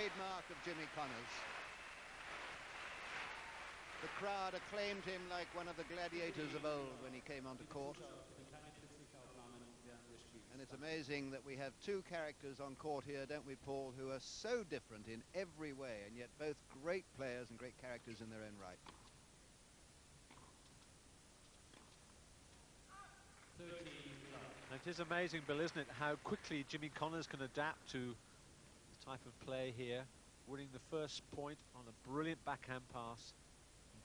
trademark of Jimmy Connors. The crowd acclaimed him like one of the gladiators of old when he came onto court. And it's amazing that we have two characters on court here, don't we, Paul, who are so different in every way, and yet both great players and great characters in their own right. And it is amazing, Bill, isn't it, how quickly Jimmy Connors can adapt to the type of play here, winning the first point on a brilliant backhand pass.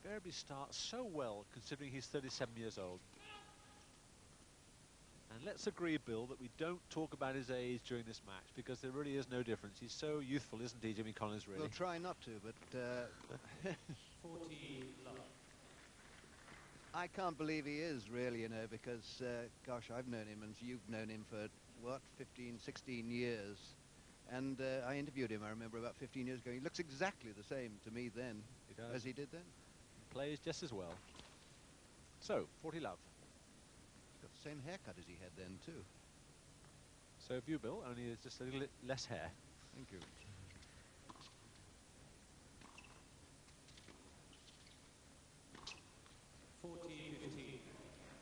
Invariably starts so well, considering he's 37 years old. And let's agree, Bill, that we don't talk about his age during this match, because there really is no difference. He's so youthful, isn't he, Jimmy Connors, really? We'll try not to, but 40 love. I can't believe he is, really, you know, because, gosh, I've known him, and you've known him for, what, 15, 16 years. And I interviewed him, I remember, about 15 years ago. He looks exactly the same to me then as he did then. He plays just as well. So, 40 love. He's got the same haircut as he had then, too. So have you, Bill, only there's just a little less hair. Thank you.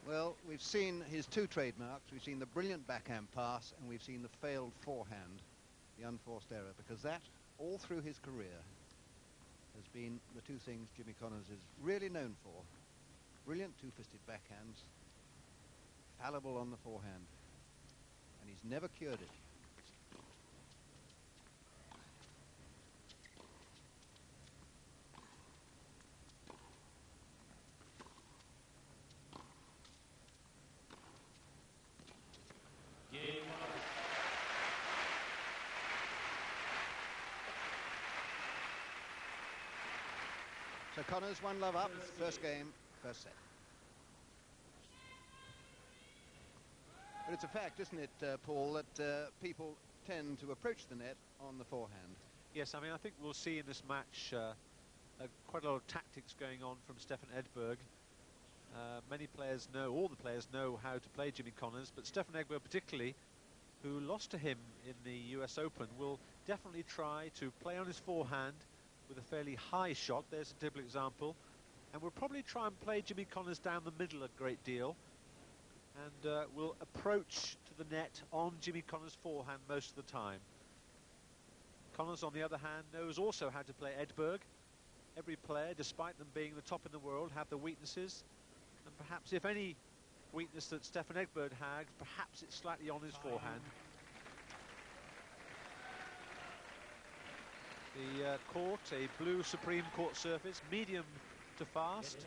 Well, we've seen his two trademarks. We've seen the brilliant backhand pass, and we've seen the failed forehand, the unforced error, because that, all through his career, has been the two things Jimmy Connors is really known for. Brilliant two-fisted backhands, fallible on the forehand, and he's never cured it. So Connors 1 love up, first game, first set. But it's a fact, isn't it, Paul, that people tend to approach the net on the forehand. Yes, I mean, I think we'll see in this match quite a lot of tactics going on from Stefan Edberg. Many players know, all the players know how to play Jimmy Connors, but Stefan Edberg particularly, who lost to him in the US Open, will definitely try to play on his forehand with a fairly high shot. There's a typical example. And we'll probably try and play Jimmy Connors down the middle a great deal. And we'll approach to the net on Jimmy Connors' forehand most of the time. Connors, on the other hand, knows also how to play Edberg. Every player, despite them being the top in the world, have their weaknesses. And perhaps, if any weakness that Stefan Edberg had, perhaps it's slightly on his forehand. The court, a blue Supreme Court surface, medium to fast.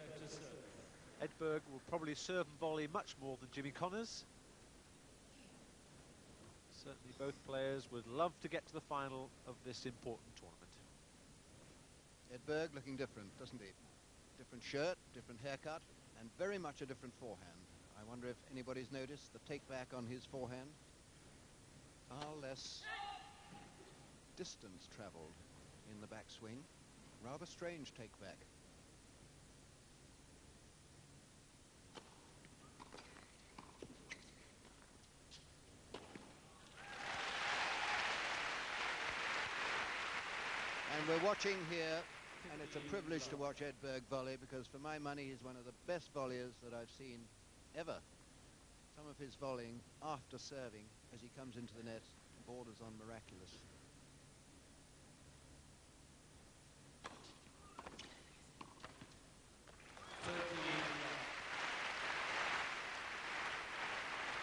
Edberg will probably serve and volley much more than Jimmy Connors. Certainly both players would love to get to the final of this important tournament. Edberg looking different, doesn't he? Different shirt, different haircut, and very much a different forehand. I wonder if anybody's noticed the take back on his forehand. Far less distance travelled in the backswing. Rather strange take back. And we're watching here, and it's a privilege to watch Edberg volley, because for my money he's one of the best volleyers that I've seen ever. Some of his volleying after serving as he comes into the net borders on miraculous.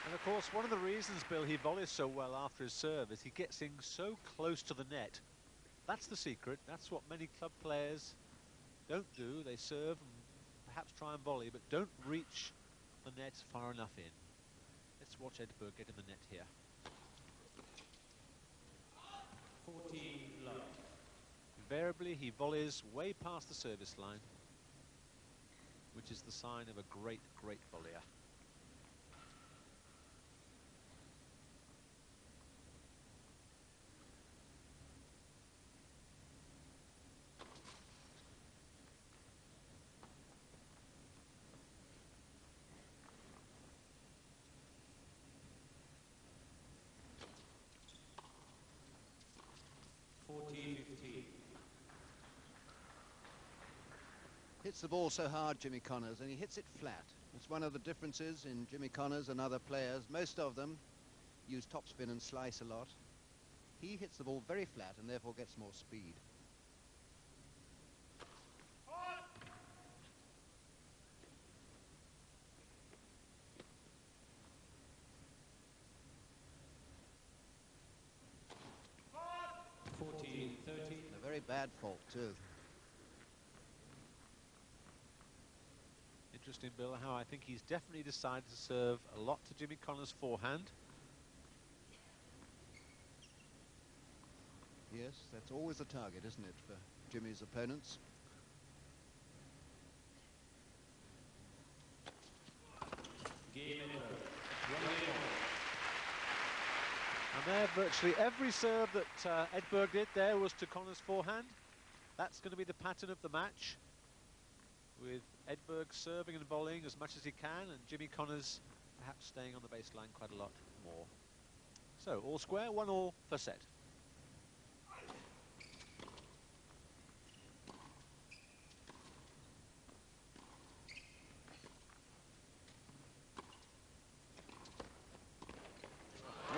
And of course, one of the reasons, Bill, he volleys so well after his serve is he gets in so close to the net. That's the secret. That's what many club players don't do. They serve and perhaps try and volley, but don't reach the net far enough in. Let's watch Edberg get in the net here. 14 love. Invariably, he volleys way past the service line, which is the sign of a great, great volleyer. hits the ball so hard, Jimmy Connors, and he hits it flat. It's one of the differences in Jimmy Connors and other players. Most of them use topspin and slice a lot. He hits the ball very flat and therefore gets more speed. A very bad fault too. Interesting, Bill, how I think he's definitely decided to serve a lot to Jimmy Connors' forehand. Yes, that's always the target, isn't it, for Jimmy's opponents? And there, virtually every serve that Edberg did there was to Connors' forehand. That's going to be the pattern of the match, with Edberg serving and volleying as much as he can, and Jimmy Connors perhaps staying on the baseline quite a lot more. So, all square, 1-1 for set.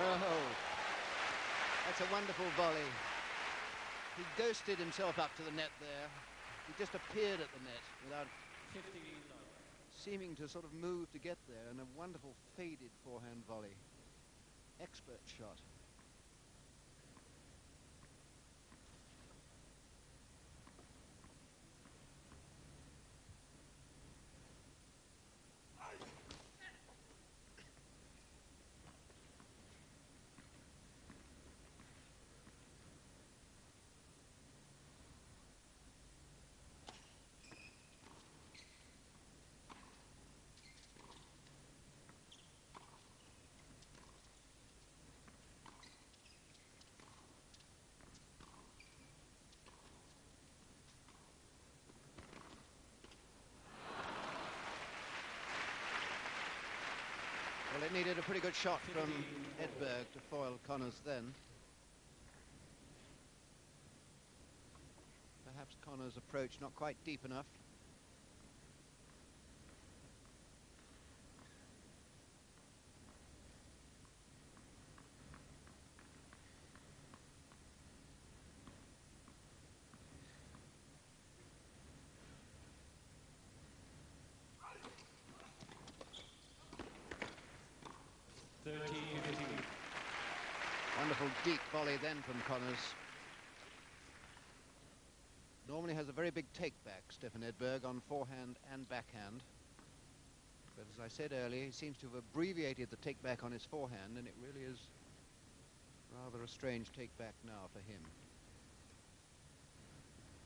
Oh, that's a wonderful volley. He ghosted himself up to the net there. He just appeared at the net without seeming to sort of move to get there, and a wonderful faded forehand volley. Expert shot. Well, it needed a pretty good shot from Edberg to foil Connors then. Perhaps Connors' approach not quite deep enough. Wonderful deep volley then from Connors. Normally has a very big take-back, Stefan Edberg, on forehand and backhand. But as I said earlier, he seems to have abbreviated the take-back on his forehand, and it really is rather a strange take-back now for him.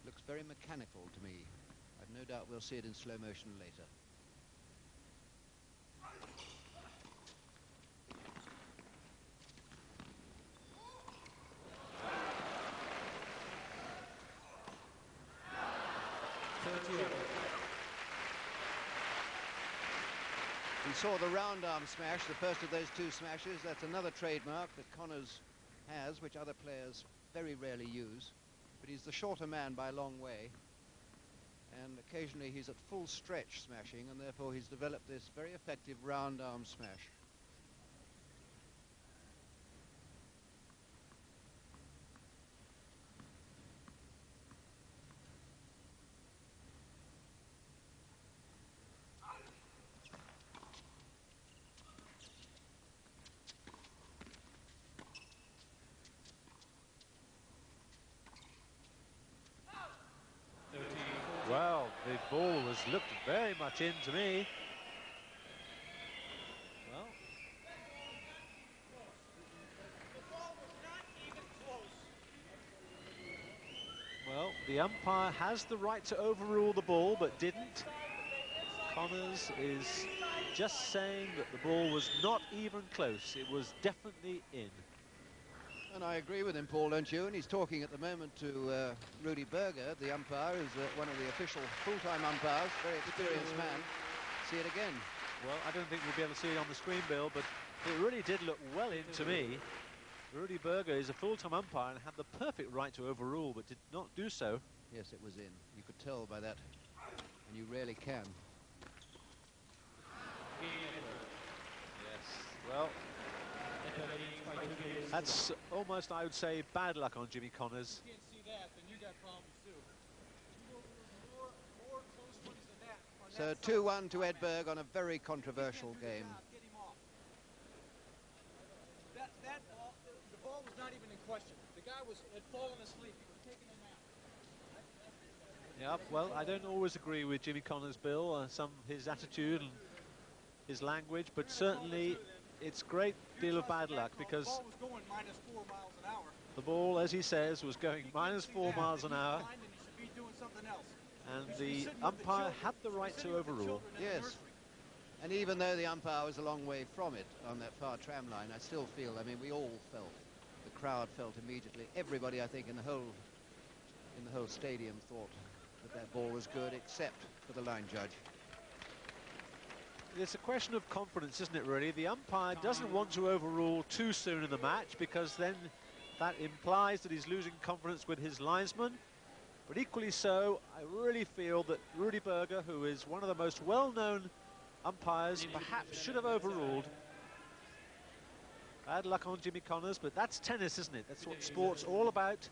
Looks very mechanical to me. I've no doubt we'll see it in slow motion later. We saw the round arm smash, the first of those two smashes. That's another trademark that Connors has, which other players very rarely use. But he's the shorter man by a long way. And occasionally he's at full stretch smashing, and therefore he's developed this very effective round arm smash. Well, the ball was looked very much in to me. Well, the umpire has the right to overrule the ball, but didn't. Connors is just saying that the ball was not even close. It was definitely in. And I agree with him, Paul, don't you? And he's talking at the moment to Rudy Berger, the umpire, who's one of the official full-time umpires, very experienced man. See it again. Well, I don't think we'll be able to see it on the screen, Bill, but it really did look well in to me. Rudy Berger is a full-time umpire and had the perfect right to overrule, but did not do so. Yes, it was in. You could tell by that You really can. Yes, well, that's almost, I would say, bad luck on Jimmy Connors. If you can't see that, then you got problems too. More close ones than that. So 2-1 to Edberg on a very controversial game. Get him off. That ball, the ball was not even in question. The guy had fallen asleep. He was taking a nap. Yeah, well, I don't always agree with Jimmy Connors, Bill, his attitude and his language, but certainly it's a great deal of bad luck because the ball was going -4 miles an hour. the ball, as he says, was going -4 miles an hour, And he should be doing something else. and the umpire had the right to overrule. Yes. And even though the umpire was a long way from it on that far tram line, I still feel, I mean, we all felt, the crowd felt immediately. Everybody, I think, in the whole stadium thought that ball was good, except for the line judge. It's a question of confidence, isn't it, really? The umpire doesn't want to overrule too soon in the match because then that implies that he's losing confidence with his linesman. But equally so, I really feel that Rudy Berger, who is one of the most well-known umpires, perhaps should have overruled. Bad luck on Jimmy Connors, but that's tennis, isn't it? That's what sport's all about.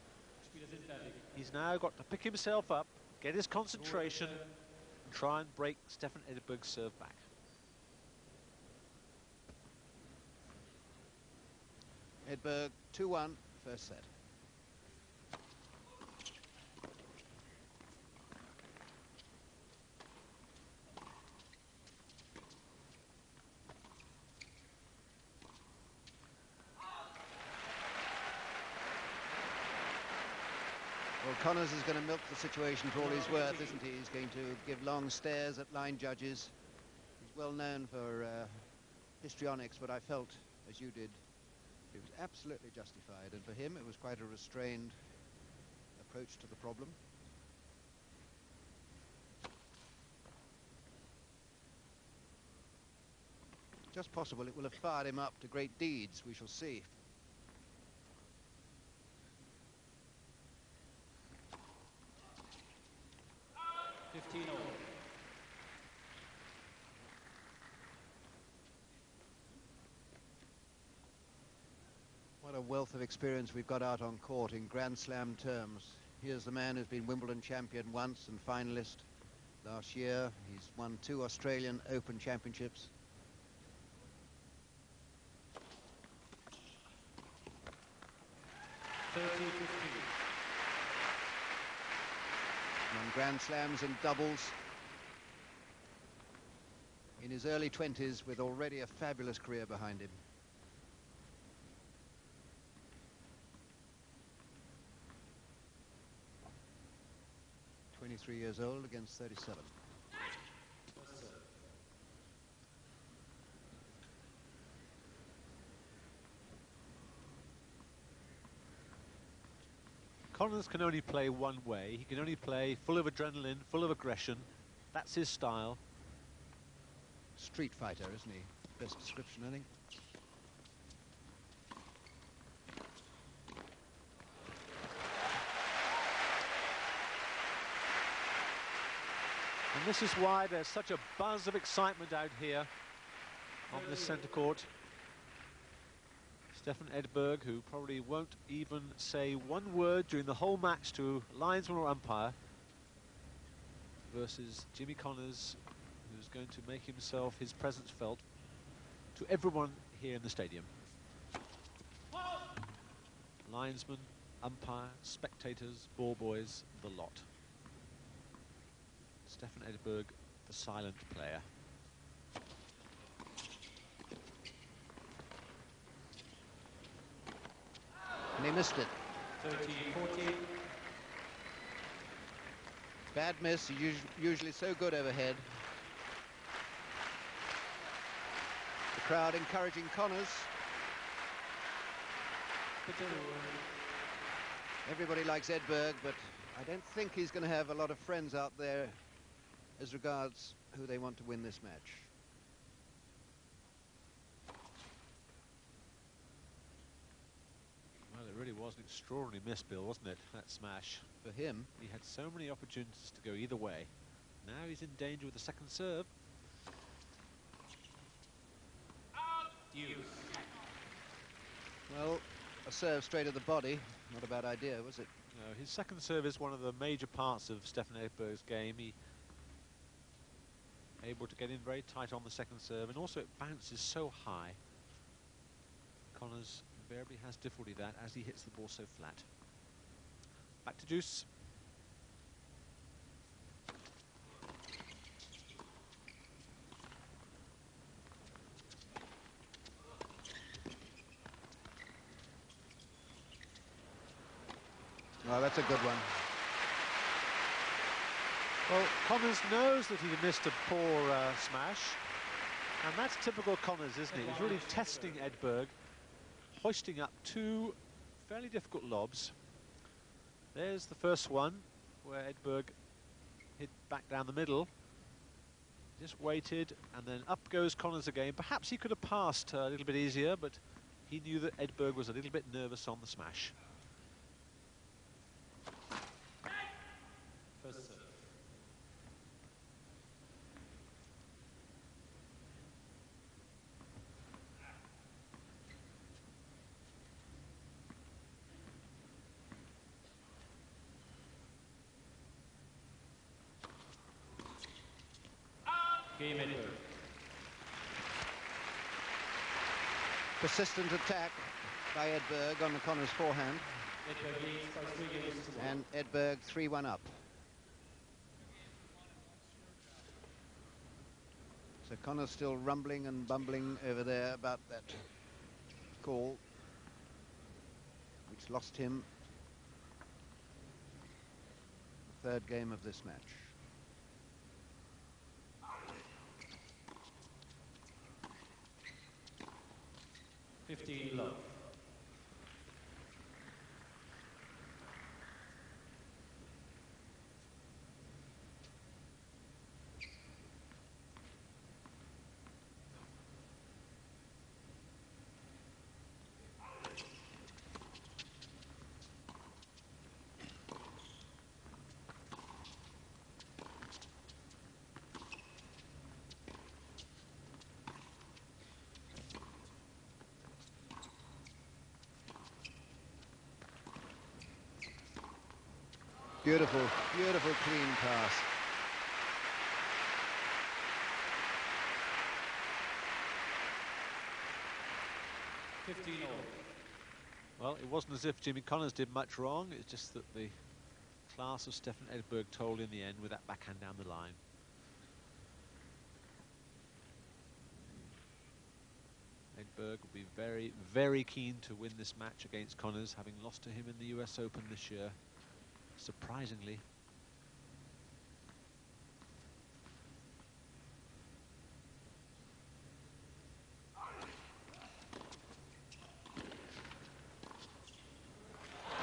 He's now got to pick himself up, get his concentration, and try and break Stefan Edberg's serve back. Edberg 2-1, first set. Well, Connors is going to milk the situation for all he's worth, isn't he? He's going to give long stares at line judges. He's well known for histrionics, but I felt, as you did, it was absolutely justified. And for him, it was quite a restrained approach to the problem. Just possible it will have fired him up to great deeds. We shall see. What a wealth of experience we've got out on court in Grand Slam terms. Here's the man who's been Wimbledon champion once and finalist last year. He's won 2 Australian Open championships. Won Grand Slams and doubles. In his early 20s with already a fabulous career behind him. .23 years old against 37. Connors can only play one way. He can only play full of adrenaline, full of aggression. That's his style. Street fighter, isn't he? Best description, I think. And this is why there's such a buzz of excitement out here on this centre court. Stefan Edberg, who probably won't even say one word during the whole match to linesman or umpire, versus Jimmy Connors, who's going to make his presence felt to everyone here in the stadium. Linesman, umpire, spectators, ball boys, the lot. Stefan Edberg, the silent player. And he missed it. 13-14. Bad miss, usually so good overhead. The crowd encouraging Connors. Everybody likes Edberg, but I don't think he's going to have a lot of friends out there as regards who they want to win this match. Well, it really was an extraordinary miss, Bill, wasn't it, that smash? For him, He had so many opportunities to go either way. Now he's in danger with the second serve. Well, a serve straight at the body, not a bad idea, was it? No, his second serve is one of the major parts of Stefan Edberg's game. He able to get in very tight on the second serve, and also it bounces so high. Connors invariably has difficulty with that as he hits the ball so flat. Back to deuce. Oh, that's a good one. Well, Connors knows that he missed a poor smash, and that's typical Connors, isn't it? He's really testing Edberg, hoisting up two fairly difficult lobs. There's the first one, where Edberg hit back down the middle. Just waited, and then up goes Connors again. Perhaps he could have passed a little bit easier, but he knew that Edberg was a little bit nervous on the smash. First serve. Game Edberg. Persistent attack by Edberg on the Connors forehand. Edberg leads by 3 games to 1. And Edberg 3-1 up. So Connors still rumbling and bumbling over there about that call, which lost him the third game of this match. 15 love. Beautiful, beautiful clean pass. Well, it wasn't as if Jimmy Connors did much wrong. It's just that the class of Stefan Edberg told in the end with that backhand down the line. Edberg will be very, very keen to win this match against Connors, having lost to him in the US Open this year, surprisingly.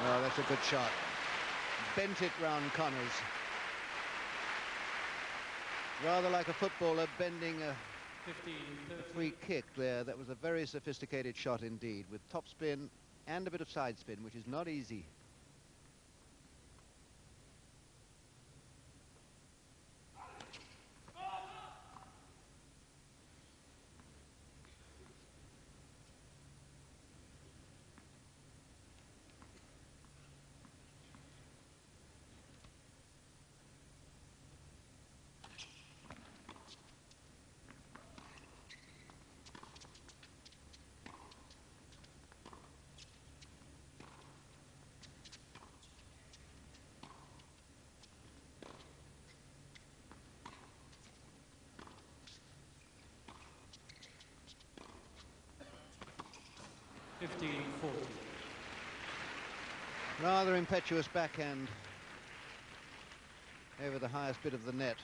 Oh, that's a good shot. Bent it round Connors. Rather like a footballer bending a free kick there. That was a very sophisticated shot indeed, with topspin and a bit of side spin, which is not easy. Rather impetuous backhand over the highest bit of the net.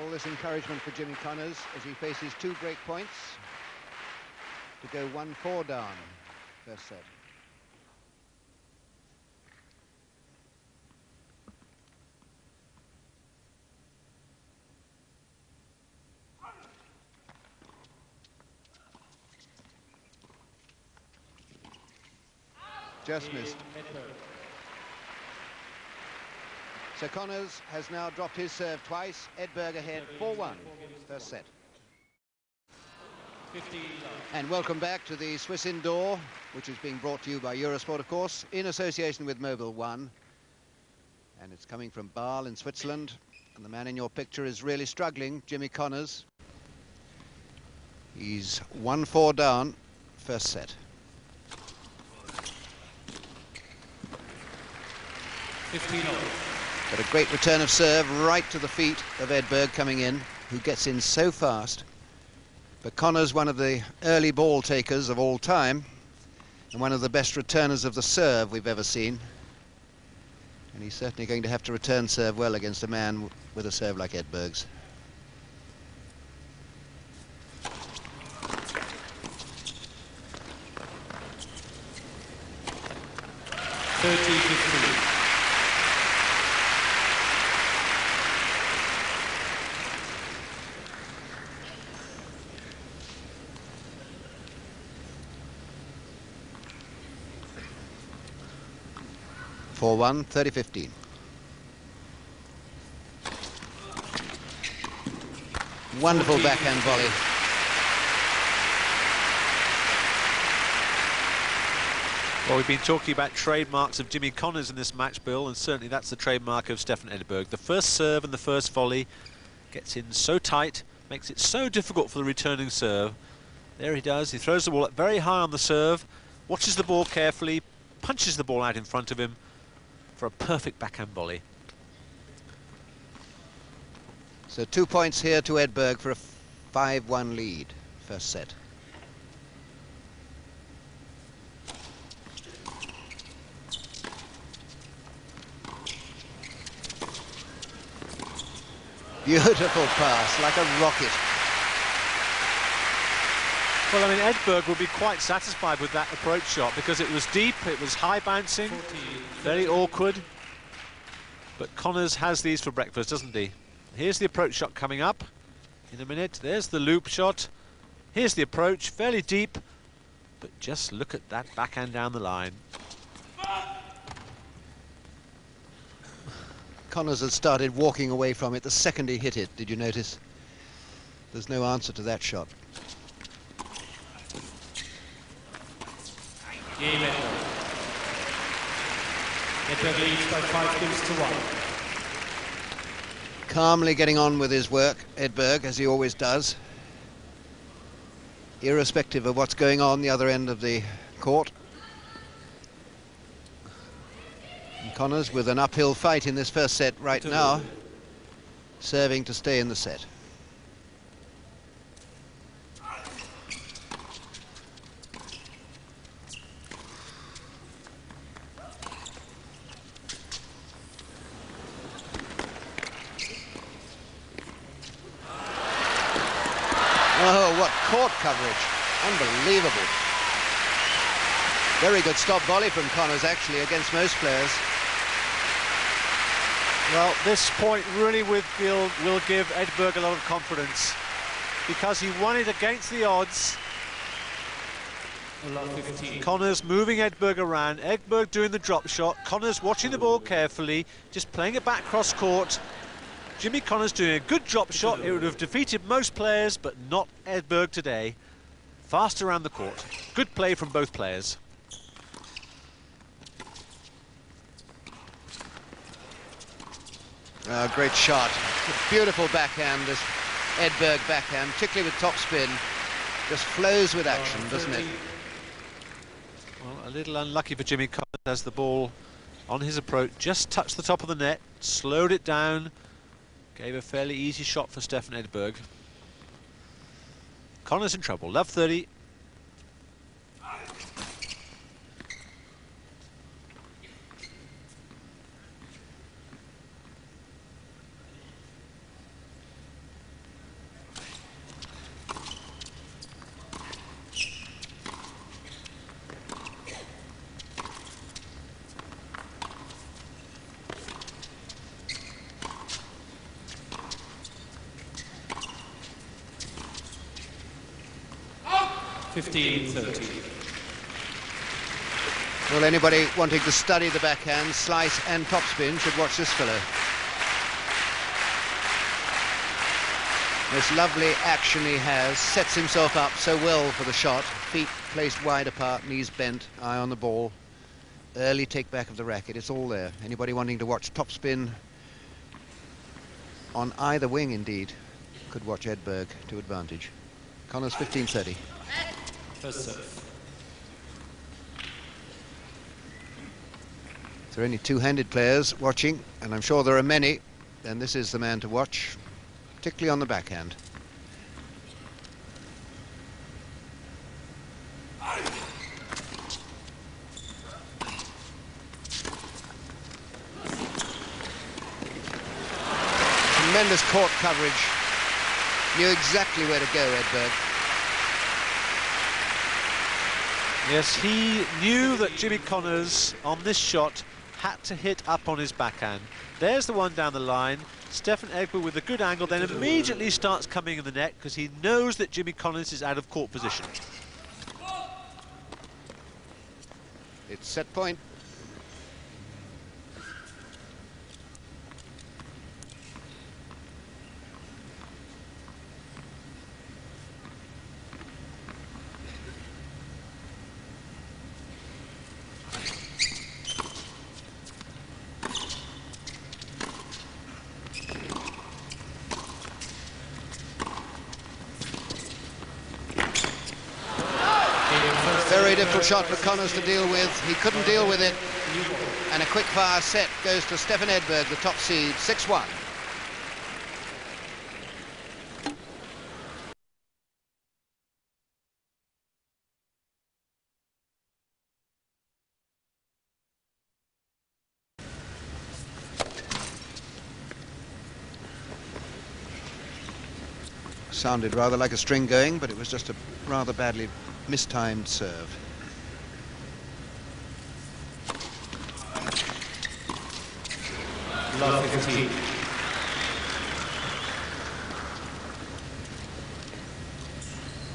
All this encouragement for Jimmy Connors as he faces 2 break points to go 1-4 down first set. Just missed. So Connors has now dropped his serve twice. Edberg ahead 4-1, first set. 15 love. And welcome back to the Swiss Indoor, which is being brought to you by Eurosport, of course, in association with Mobil 1. And it's coming from Basel in Switzerland. And the man in your picture is really struggling, Jimmy Connors. He's 1-4 down, first set. 15 love. But a great return of serve right to the feet of Edberg coming in, who gets in so fast. But Connors, one of the early ball takers of all time, and one of the best returners of the serve we've ever seen. And he's certainly going to have to return serve well against a man with a serve like Edberg's. For 1, 30-15. Wonderful backhand volley. Well, we've been talking about trademarks of Jimmy Connors in this match, Bill, and certainly that's the trademark of Stefan Edberg. The first serve and the first volley gets in so tight, makes it so difficult for the returning serve. There he does. He throws the ball up very high on the serve, watches the ball carefully, punches the ball out in front of him for a perfect backhand volley. So 2 points here to Edberg for a 5-1 lead, first set. Beautiful pass, like a rocket. Well, I mean, Edberg will be quite satisfied with that approach shot because it was deep, it was high bouncing, very awkward. But Connors has these for breakfast, doesn't he? Here's the approach shot coming up in a minute. There's the loop shot. Here's the approach, fairly deep, but just look at that backhand down the line. Connors had started walking away from it the second he hit it. Did you notice? There's no answer to that shot. Game Edberg. Edberg leads by 5 games to 1. Calmly getting on with his work, Edberg, as he always does, irrespective of what's going on the other end of the court. And Connors with an uphill fight in this first set right now, serving to stay in the set. Oh, what court coverage. Unbelievable. Very good stop volley from Connors, actually, against most players. Well, this point really will give Edberg a lot of confidence because he won it against the odds. 15. Connors moving Edberg around, Edberg doing the drop shot, Connors watching the ball carefully, just playing it back cross court. Jimmy Connors doing a good drop shot. It would have defeated most players, but not Edberg today. Fast around the court. Good play from both players. Great shot. Beautiful backhand, this Edberg backhand, particularly with topspin. Just flows with action, doesn't it? Well, a little unlucky for Jimmy Connors as the ball on his approach just touched the top of the net, slowed it down, gave a fairly easy shot for Stefan Edberg. Connors in trouble. Love 30. Well, anybody wanting to study the backhand, slice and topspin should watch this fellow. This lovely action he has, sets himself up so well for the shot, feet placed wide apart, knees bent, eye on the ball, early take back of the racket, it's all there. Anybody wanting to watch topspin on either wing, indeed, could watch Edberg to advantage. Connors 15-30. First serve. If there are any two-handed players watching, and I'm sure there are many, then this is the man to watch, particularly on the backhand. Tremendous court coverage. Knew exactly where to go, Edberg. Yes, he knew that Jimmy Connors on this shot had to hit up on his backhand. There's the one down the line. Stefan Edberg with a good angle, then immediately starts coming in the net because he knows that Jimmy Connors is out of court position. It's set point. Very difficult shot for Connors to deal with. He couldn't deal with it. And a quick fire set goes to Stefan Edberg, the top seed, 6-1. Sounded rather like a string going, but it was just a rather badly mistimed serve. Love 15.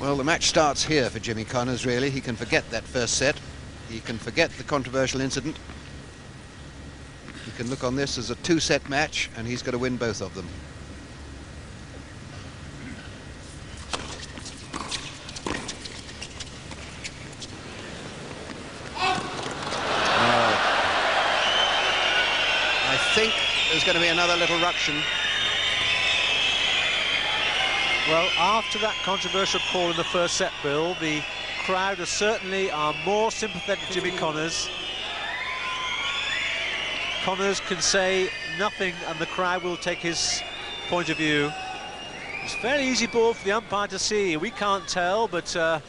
Well, the match starts here for Jimmy Connors, really. He can forget that first set. He can forget the controversial incident. He can look on this as a two-set match, and he's got to win both of them. I think there's going to be another little ruction. Well, after that controversial call in the first set, Bill, the crowd certainly are more sympathetic to Jimmy Connors. Connors can say nothing and the crowd will take his point of view. It's a fairly easy ball for the umpire to see. We can't tell, but the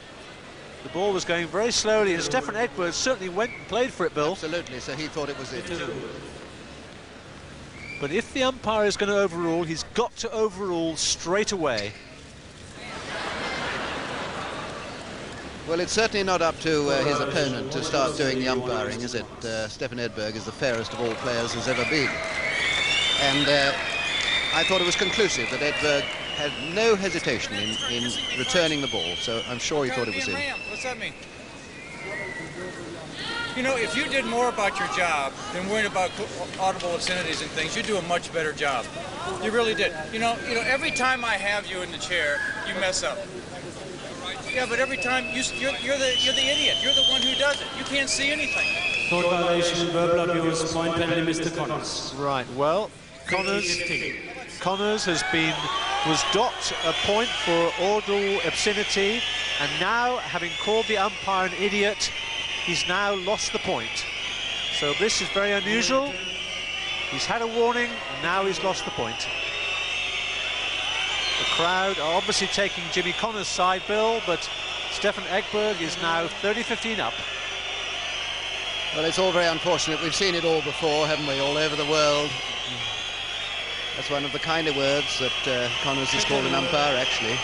ball was going very slowly, and Stefan Edberg certainly went and played for it, Bill. Absolutely, so he thought it was it. But if the umpire is going to overrule, he's got to overrule straight away. Well, it's certainly not up to his opponent to start doing the umpiring, is it? Stefan Edberg is the fairest of all players has ever been. And I thought it was conclusive that Edberg had no hesitation in returning the ball, so I'm sure he thought it was in. What's that mean? You know, if you did more about your job than worrying about audible obscenities and things, you'd do a much better job. You really did. You know, every time I have you in the chair, you mess up. Yeah, but every time you're the idiot. You're the one who does it. You can't see anything. Third violation, verbal abuse, point penalty, Mr. Connors. Right. Well, Connors was docked a point for audible obscenity, and now, having called the umpire an idiot, he's now lost the point. So this is very unusual. He's had a warning, and now he's lost the point. The crowd are obviously taking Jimmy Connors' side, Bill, but Stefan Edberg is now 30-15 up. Well, it's all very unfortunate. We've seen it all before, haven't we, all over the world. That's one of the kinder words that Connors has called an umpire, actually.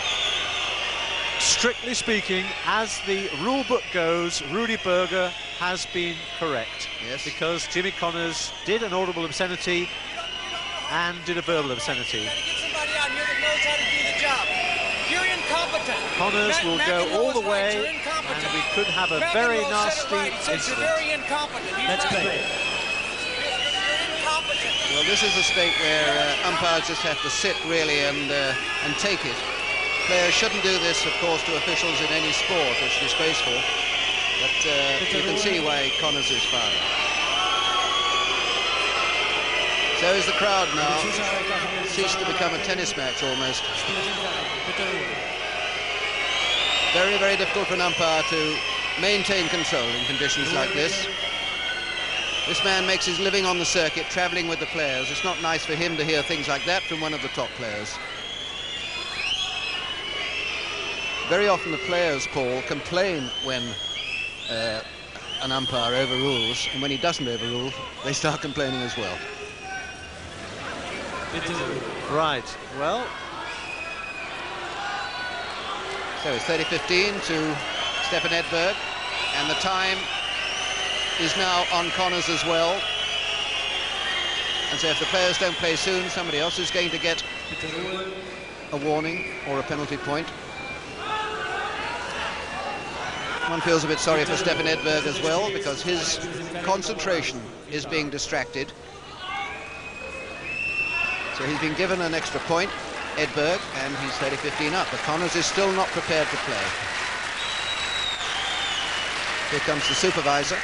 Strictly speaking, as the rule book goes, Rudy Berger has been correct. Yes. Because Jimmy Connors did an audible obscenity and did a verbal obscenity. You gotta get somebody out here that knows how to do the job. You're incompetent. Connors will go all the way, You're and incompetent. we could have a very McEnroe said it right. He nasty says you're incident. very incompetent. He's Let's right. play. You're incompetent. Well, this is a state where umpires just have to sit really and take it. Players shouldn't do this, of course, to officials in any sport. It's disgraceful. But you can see why Connors is fired. So is the crowd now. Ceased to become a tennis match almost. Very, very difficult for an umpire to maintain control in conditions like this. This man makes his living on the circuit, travelling with the players. It's not nice for him to hear things like that from one of the top players. Very often the players, Paul, complain when an umpire overrules, and when he doesn't overrule, they start complaining as well. Right, well. So it's 30-15 to Stefan Edberg, and the time is now on Connors as well. And so if the players don't play soon, somebody else is going to get a warning or a penalty point. One feels a bit sorry for Stefan Edberg as well, because his concentration is being distracted. So he's been given an extra point, Edberg, and he's 30-15 up. But Connors is still not prepared to play. Here comes the supervisor.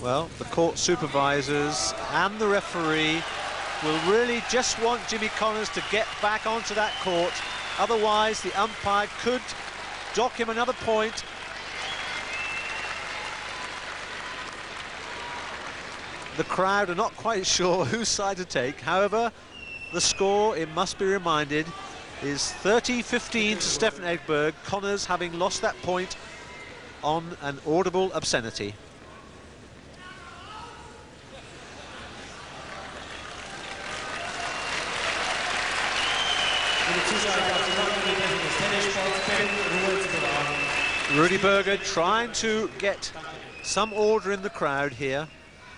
Well, the court supervisors and the referee will really just want Jimmy Connors to get back onto that court. Otherwise, the umpire could dock him another point. The crowd are not quite sure whose side to take. However, the score, it must be reminded, is 30-15 to Stefan Edberg, Connors having lost that point on an audible obscenity. Rudy Berger trying to get some order in the crowd here.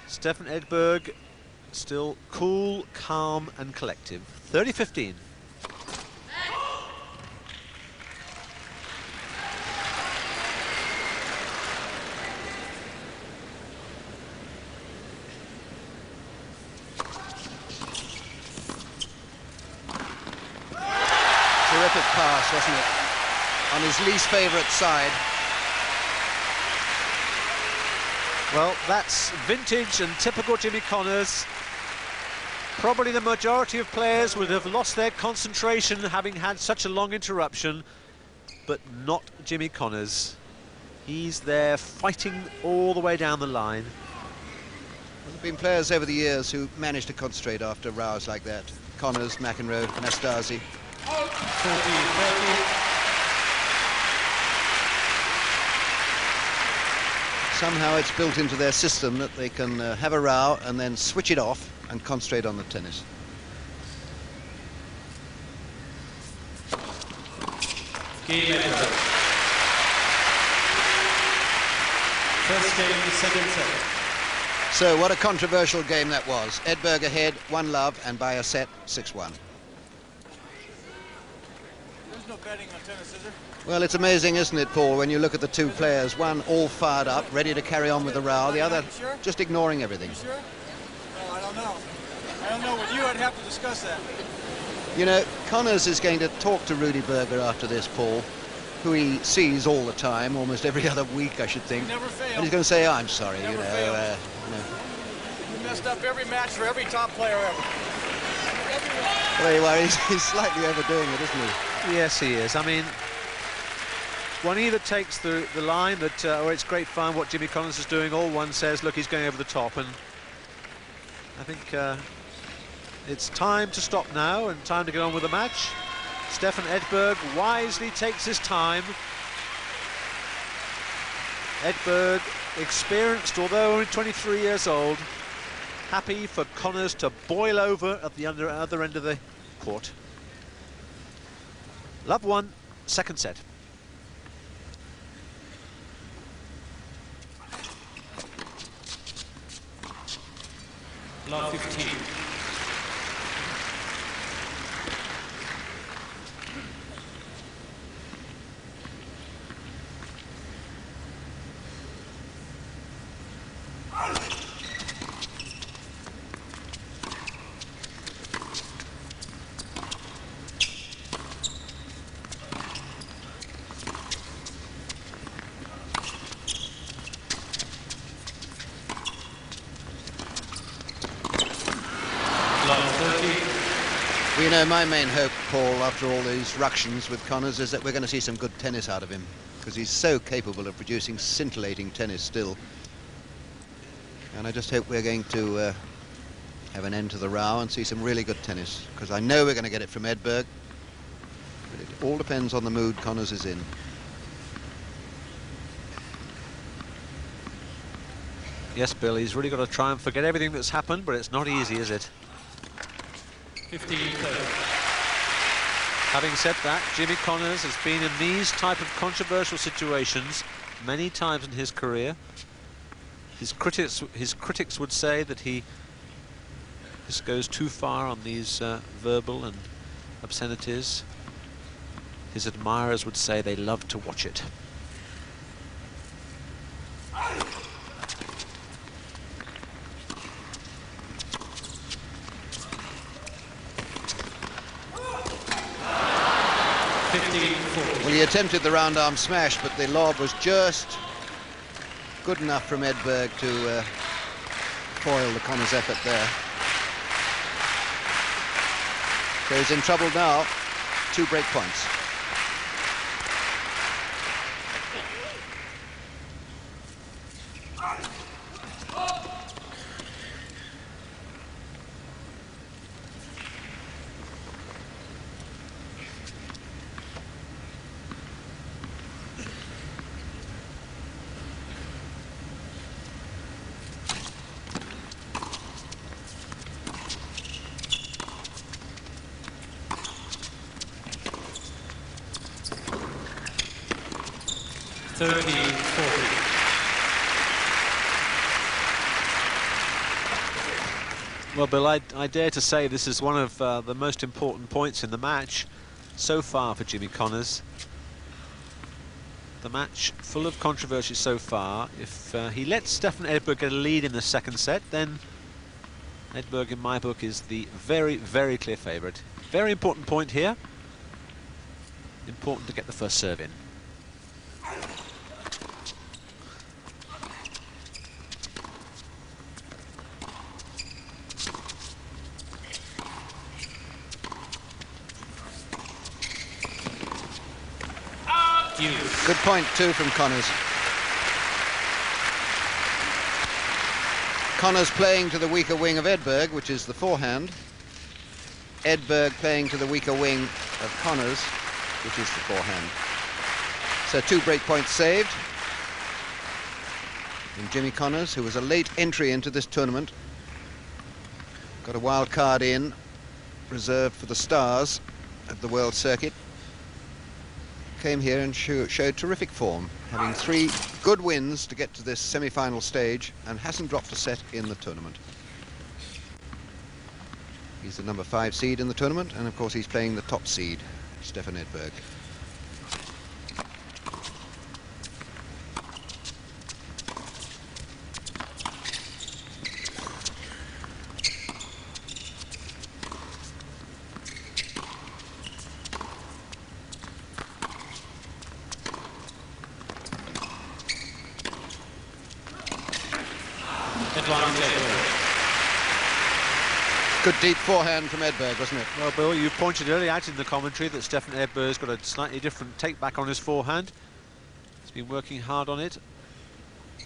Stefan Edberg still cool, calm and collective. 30-15. Terrific pass, wasn't it? On his least favourite side. Well, that's vintage and typical Jimmy Connors. Probably the majority of players would have lost their concentration having had such a long interruption, but not Jimmy Connors. He's there fighting all the way down the line. There have been players over the years who managed to concentrate after rows like that. Connors, McEnroe, Nastase. 40-30. Somehow it's built into their system that they can have a row and then switch it off and concentrate on the tennis. Game over. First game, second set. So what a controversial game that was. Edberg ahead, 1-love, and by a set, 6-1. There's no betting on tennis, is there? Well, it's amazing, isn't it, Paul, when you look at the two players, one all fired up, ready to carry on with the row, the other just ignoring everything. You sure? Well, I don't know. I don't know. With you, I'd have to discuss that. You know, Connors is going to talk to Rudy Berger after this, Paul, who he sees all the time, almost every other week, I should think. Never failed. And he's going to say, oh, I'm sorry, Never you know. failed. You messed up every match for every top player ever. Well, there you are, he's slightly overdoing it, isn't he? Yes, he is. I mean, one either takes the line that, oh, it's great fun what Jimmy Connors is doing, or one says, look, he's going over the top. And I think it's time to stop now and time to get on with the match. Stefan Edberg wisely takes his time. Edberg, experienced, although only 23 years old, happy for Connors to boil over at the other end of the court. Love 1, second set. love 15. You know, my main hope, Paul, after all these ructions with Connors, is that we're going to see some good tennis out of him, because he's so capable of producing scintillating tennis still. And I just hope we're going to have an end to the row and see some really good tennis, because I know we're going to get it from Edberg, but it all depends on the mood Connors is in. Yes, Bill, he's really got to try and forget everything that's happened, but it's not easy, is it? 15-30. Having said that, Jimmy Connors has been in these type of controversial situations many times in his career. His critics would say that he just goes too far on these verbal and obscenities. His admirers would say they love to watch it. Well, he attempted the round arm smash, but the lob was just good enough from Edberg to foil the Connors effort there. So he's in trouble now. 2 break points. Well, Bill, I dare to say this is one of the most important points in the match so far for Jimmy Connors. The match full of controversy so far. If he lets Stefan Edberg get a lead in the second set, then Edberg, in my book, is the very, very clear favourite. Very important point here. Important to get the first serve in. Good point too from Connors. Connors playing to the weaker wing of Edberg, which is the forehand. Edberg playing to the weaker wing of Connors, which is the forehand. So 2 break points saved. And Jimmy Connors, who was a late entry into this tournament, got a wild card in, reserved for the stars at the World Circuit. Came here and showed terrific form, having 3 good wins to get to this semi-final stage, and hasn't dropped a set in the tournament. He's the number 5 seed in the tournament, and of course he's playing the top seed, Stefan Edberg. Good deep forehand from Edberg, wasn't it? Well, Bill, you pointed earlier out in the commentary that Stefan Edberg's got a slightly different take back on his forehand. He's been working hard on it.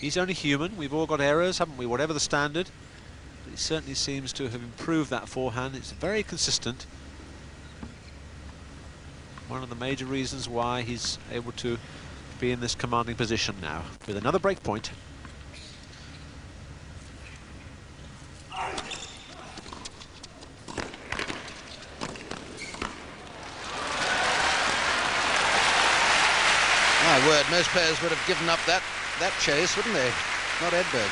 He's only human. We've all got errors, haven't we, whatever the standard. But he certainly seems to have improved that forehand. It's very consistent. One of the major reasons why he's able to be in this commanding position now. With another break point. My word, most players would have given up that chase, wouldn't they? Not Edberg.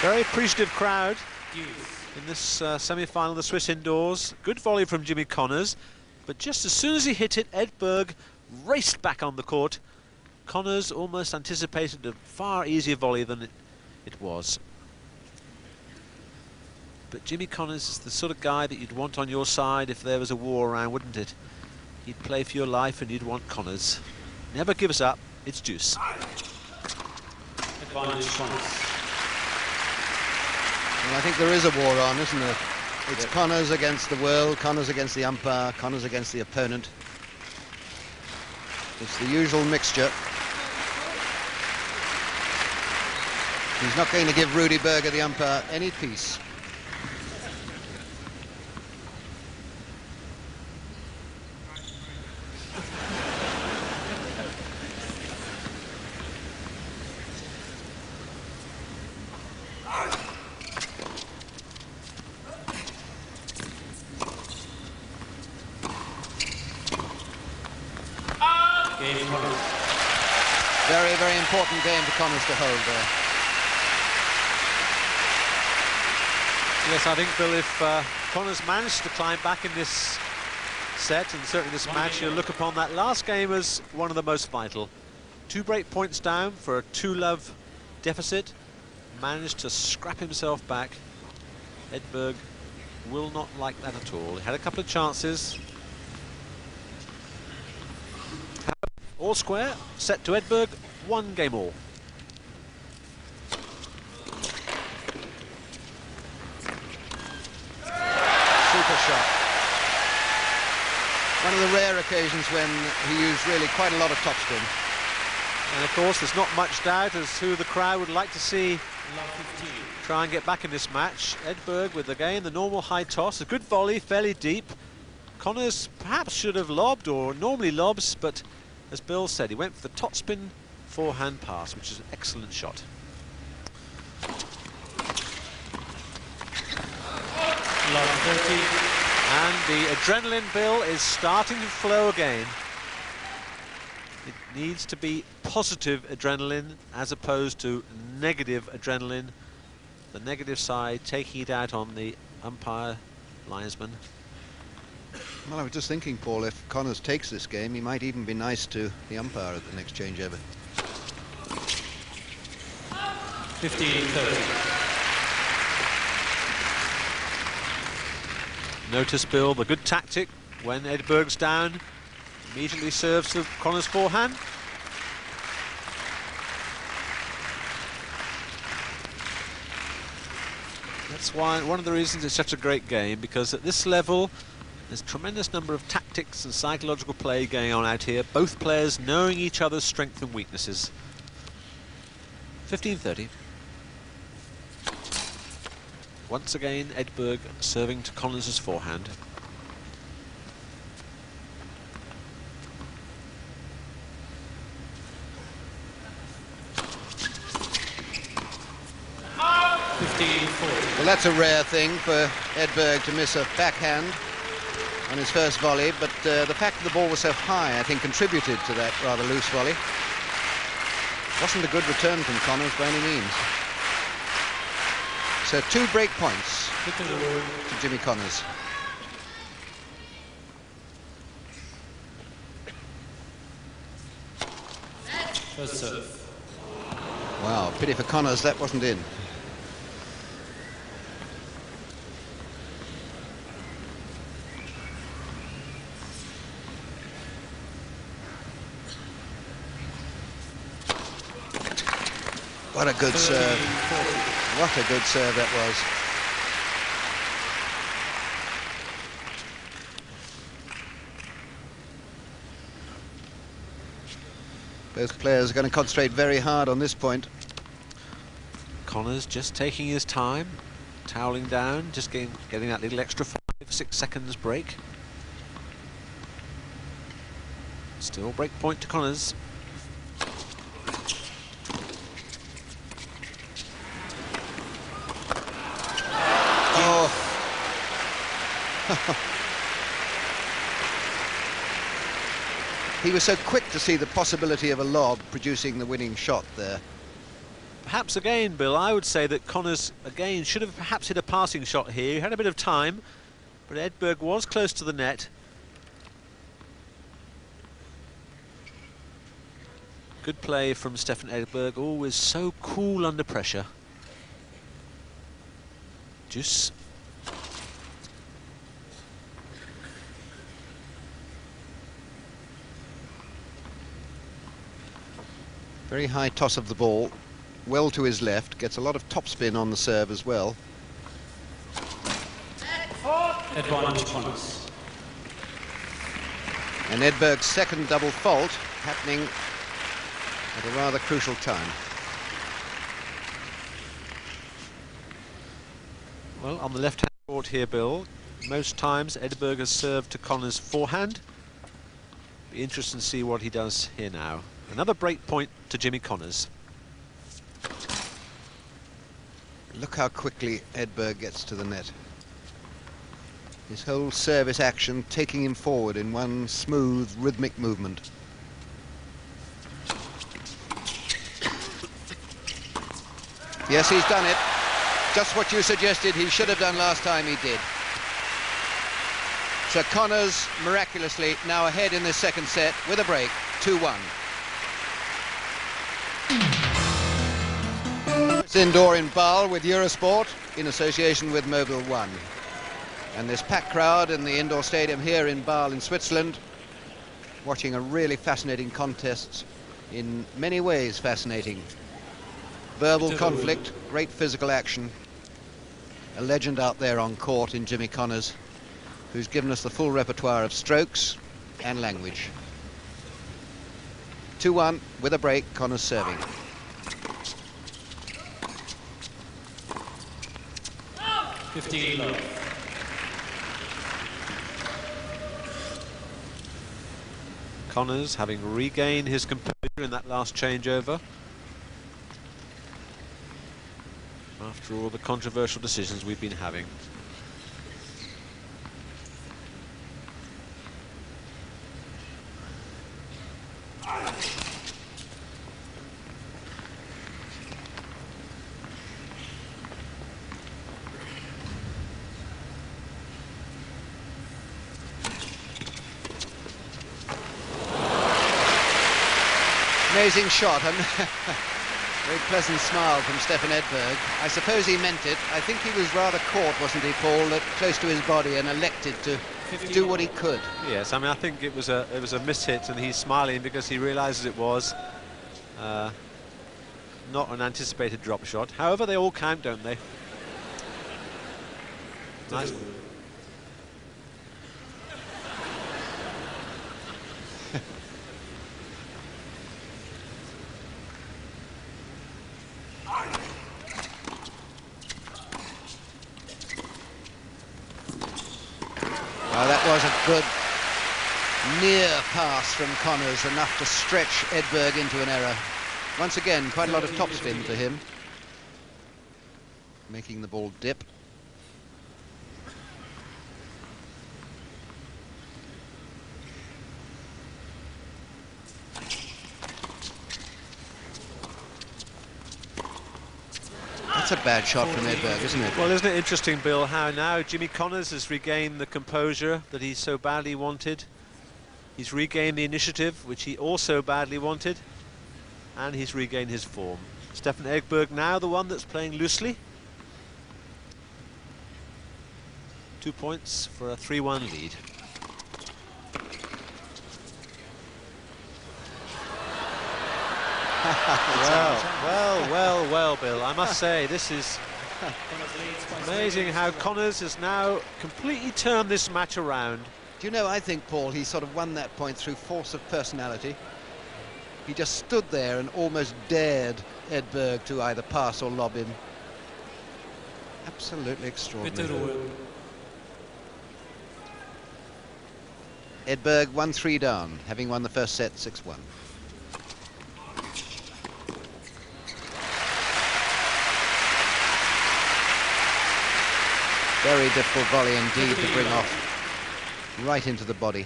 Very appreciative crowd in this semi-final, the Swiss indoors. Good volley from Jimmy Connors, but just as soon as he hit it, Edberg raced back on the court. Connors almost anticipated a far easier volley than it was. But Jimmy Connors is the sort of guy that you'd want on your side if there was a war around, wouldn't it? He'd play for your life and you'd want Connors. Never gives up, it's deuce. Advantage Connors. Well, I think there is a war on, isn't there? It's Connors against the world, Connors against the umpire, Connors against the opponent. It's the usual mixture. He's not going to give Rudy Berger, the umpire, any peace. Very, very important game for Connors to hold there. Yes, I think, Bill, if Connors managed to climb back in this set, and certainly this match, you'll look upon that last game as one of the most vital. 2 break points down for a 2-love deficit. Managed to scrap himself back. Edberg will not like that at all. He had a couple of chances. All square, set to Edberg, 1 game all. Super shot. One of the rare occasions when he used really quite a lot of topspin. And of course, there's not much doubt as who the crowd would like to see try and get back in this match. Edberg with, again, the normal high toss, a good volley, fairly deep. Connors perhaps should have lobbed, or normally lobs, but as Bill said, he went for the topspin forehand pass, which is an excellent shot. Love 30. And the adrenaline, Bill, is starting to flow again. It needs to be positive adrenaline as opposed to negative adrenaline. The negative side taking it out on the umpire, linesman. Well, I was just thinking, Paul, if Connors takes this game, he might even be nice to the umpire at the next changeover. 15-30. Notice, Bill, the good tactic when Edberg's down, immediately serves to Connors' forehand. That's why one of the reasons it's such a great game, because at this level there's a tremendous number of tactics and psychological play going on out here, both players knowing each other's strengths and weaknesses. 15-30. Once again, Edberg serving to Connors' forehand. Well, that's a rare thing for Edberg to miss a backhand on his first volley, but the fact that the ball was so high, I think, contributed to that rather loose volley. Wasn't a good return from Connors by any means. So 2 break points to Jimmy Connors. First serve. Wow, pity for Connors that wasn't in. What a good serve. What a good serve that was. Both players are going to concentrate very hard on this point. Connors just taking his time, toweling down, just getting that little extra 5-6 seconds break. Still break point to Connors. He was so quick to see the possibility of a lob producing the winning shot there. perhaps again, Bill, I would say that Connors again should have perhaps hit a passing shot here. He had a bit of time, but Edberg was close to the net. Good play from Stefan Edberg, always so cool under pressure. Juice. Very high toss of the ball, well to his left, gets a lot of topspin on the serve as well. Advantage Connors. And Edberg's second double fault happening at a rather crucial time. Well, on the left-hand court here, Bill, most times Edberg has served to Connors' forehand. Be interesting to see what he does here now. Another break point to Jimmy Connors. Look how quickly Edberg gets to the net. His whole service action taking him forward in one smooth, rhythmic movement. Yes, he's done it. Just what you suggested he should have done last time, he did. So Connors, miraculously, now ahead in this second set with a break, 2-1. It's indoor in Basel with Eurosport in association with Mobile One. And this packed crowd in the indoor stadium here in Basel in Switzerland, watching a really fascinating contest, in many ways fascinating. Verbal conflict, great physical action. A legend out there on court in Jimmy Connors, who's given us the full repertoire of strokes and language. 2-1 with a break, Connors serving. Connors having regained his composure in that last changeover. After all the controversial decisions we've been having. Amazing shot, and very pleasant smile from Stefan Edberg. I suppose he meant it. I think he was rather caught, wasn't he, Paul, close to his body, and elected to do what he could. Yes, I mean, I think it was a mishit, and he's smiling because he realises it was not an anticipated drop shot. However, they all count, don't they? Nice. That was a good near pass from Connors, enough to stretch Edberg into an error. Once again, quite a lot of topspin to him, making the ball dip. That's a bad shot from Edberg, isn't it? Well, isn't it interesting, Bill, how now Jimmy Connors has regained the composure that he so badly wanted. He's regained the initiative, which he also badly wanted, and he's regained his form. Stefan Edberg now the one that's playing loosely. 2 points for a 3-1 lead. Well, Bill, I must say, this is amazing how Connors has now completely turned this match around. Do you know, I think, Paul, he sort of won that point through force of personality. He just stood there and almost dared Edberg to either pass or lob him. Absolutely extraordinary. Edberg 1-3 down, having won the first set 6-1. Very difficult volley indeed to bring off, right into the body.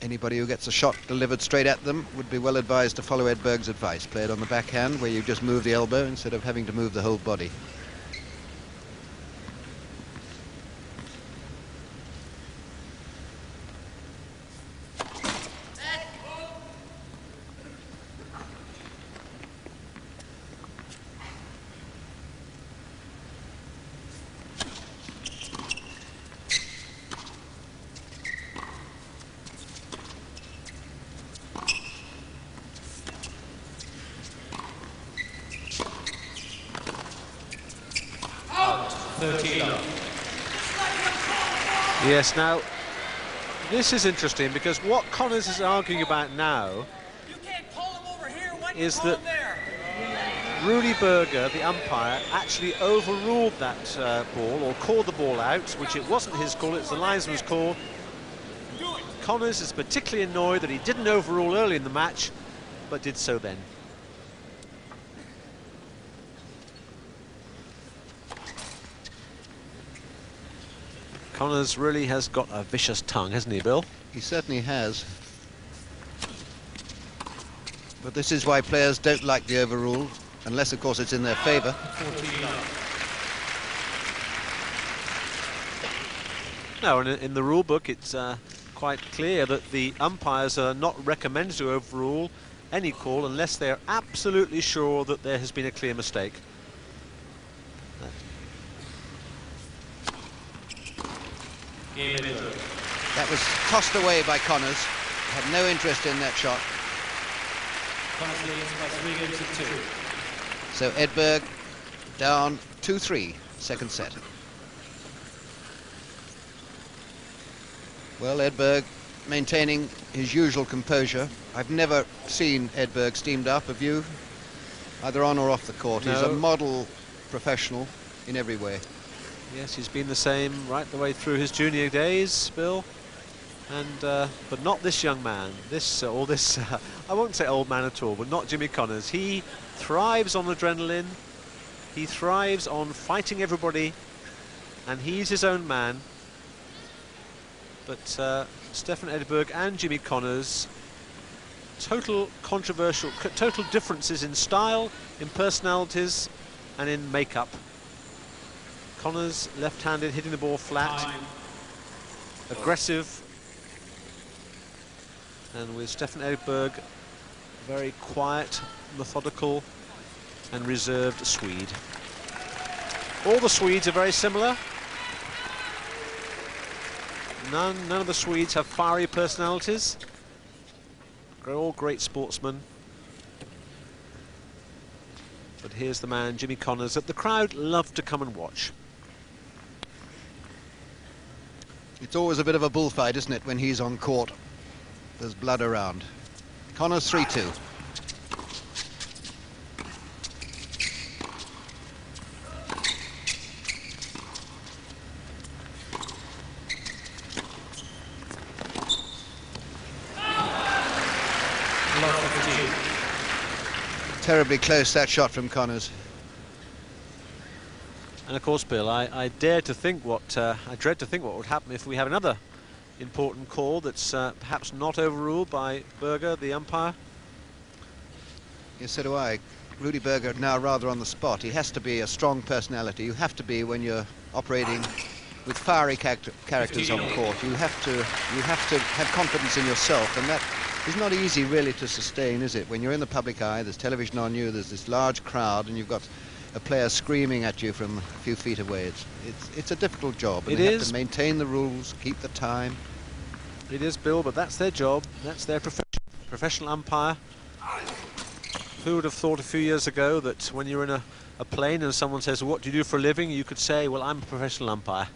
Anybody who gets a shot delivered straight at them would be well advised to follow Edberg's advice. Play it on the backhand, where you just move the elbow instead of having to move the whole body. Yes, now, this is interesting because what Connors is arguing about now is that Rudy Berger, the umpire, actually overruled that ball, or called the ball out, which it wasn't his call, it was the linesman's call. Connors is particularly annoyed that he didn't overrule early in the match, but did so then. Connors really has got a vicious tongue, hasn't he, Bill? He certainly has. But this is why players don't like the overrule, unless, of course, it's in their favour. No, and in the rule book, it's quite clear that the umpires are not recommended to overrule any call unless they're absolutely sure that there has been a clear mistake. That was tossed away by Connors. Had no interest in that shot. So Edberg down 2-3, second set. Well, Edberg maintaining his usual composure. I've never seen Edberg steamed up, have you? Either on or off the court. No. He's a model professional in every way. Yes, he's been the same right the way through his junior days, Bill. And but not this young man. I won't say old man at all, but not Jimmy Connors. He thrives on adrenaline. He thrives on fighting everybody, and he's his own man. But Stefan Edberg and Jimmy Connors, total differences in style, in personalities, and in makeup. Connors left-handed, hitting the ball flat, aggressive, and with Stefan Edberg, very quiet, methodical, and reserved Swede. All the Swedes are very similar. None of the Swedes have fiery personalities. They're all great sportsmen. But here's the man, Jimmy Connors, that the crowd love to come and watch. It's always a bit of a bullfight, isn't it, when he's on court? There's blood around. Connors 3-2. Terribly close, that shot from Connors. And of course, Bill, I dread to think what would happen if we have another important call that's perhaps not overruled by Berger, the umpire. Yes, so do I. Rudy Berger now rather on the spot. He has to be a strong personality. You have to be when you're operating with fiery characters on court. You have to have confidence in yourself, and that is not easy really to sustain, is it? When you're in the public eye, there's television on you, there's this large crowd, and you've got a player screaming at you from a few feet away. It's a difficult job. And they have to maintain the rules, keep the time. It is, Bill, but that's their job. That's their professional umpire. Who would have thought a few years ago that when you're in a plane and someone says, "What do you do for a living?" you could say, "Well, I'm a professional umpire."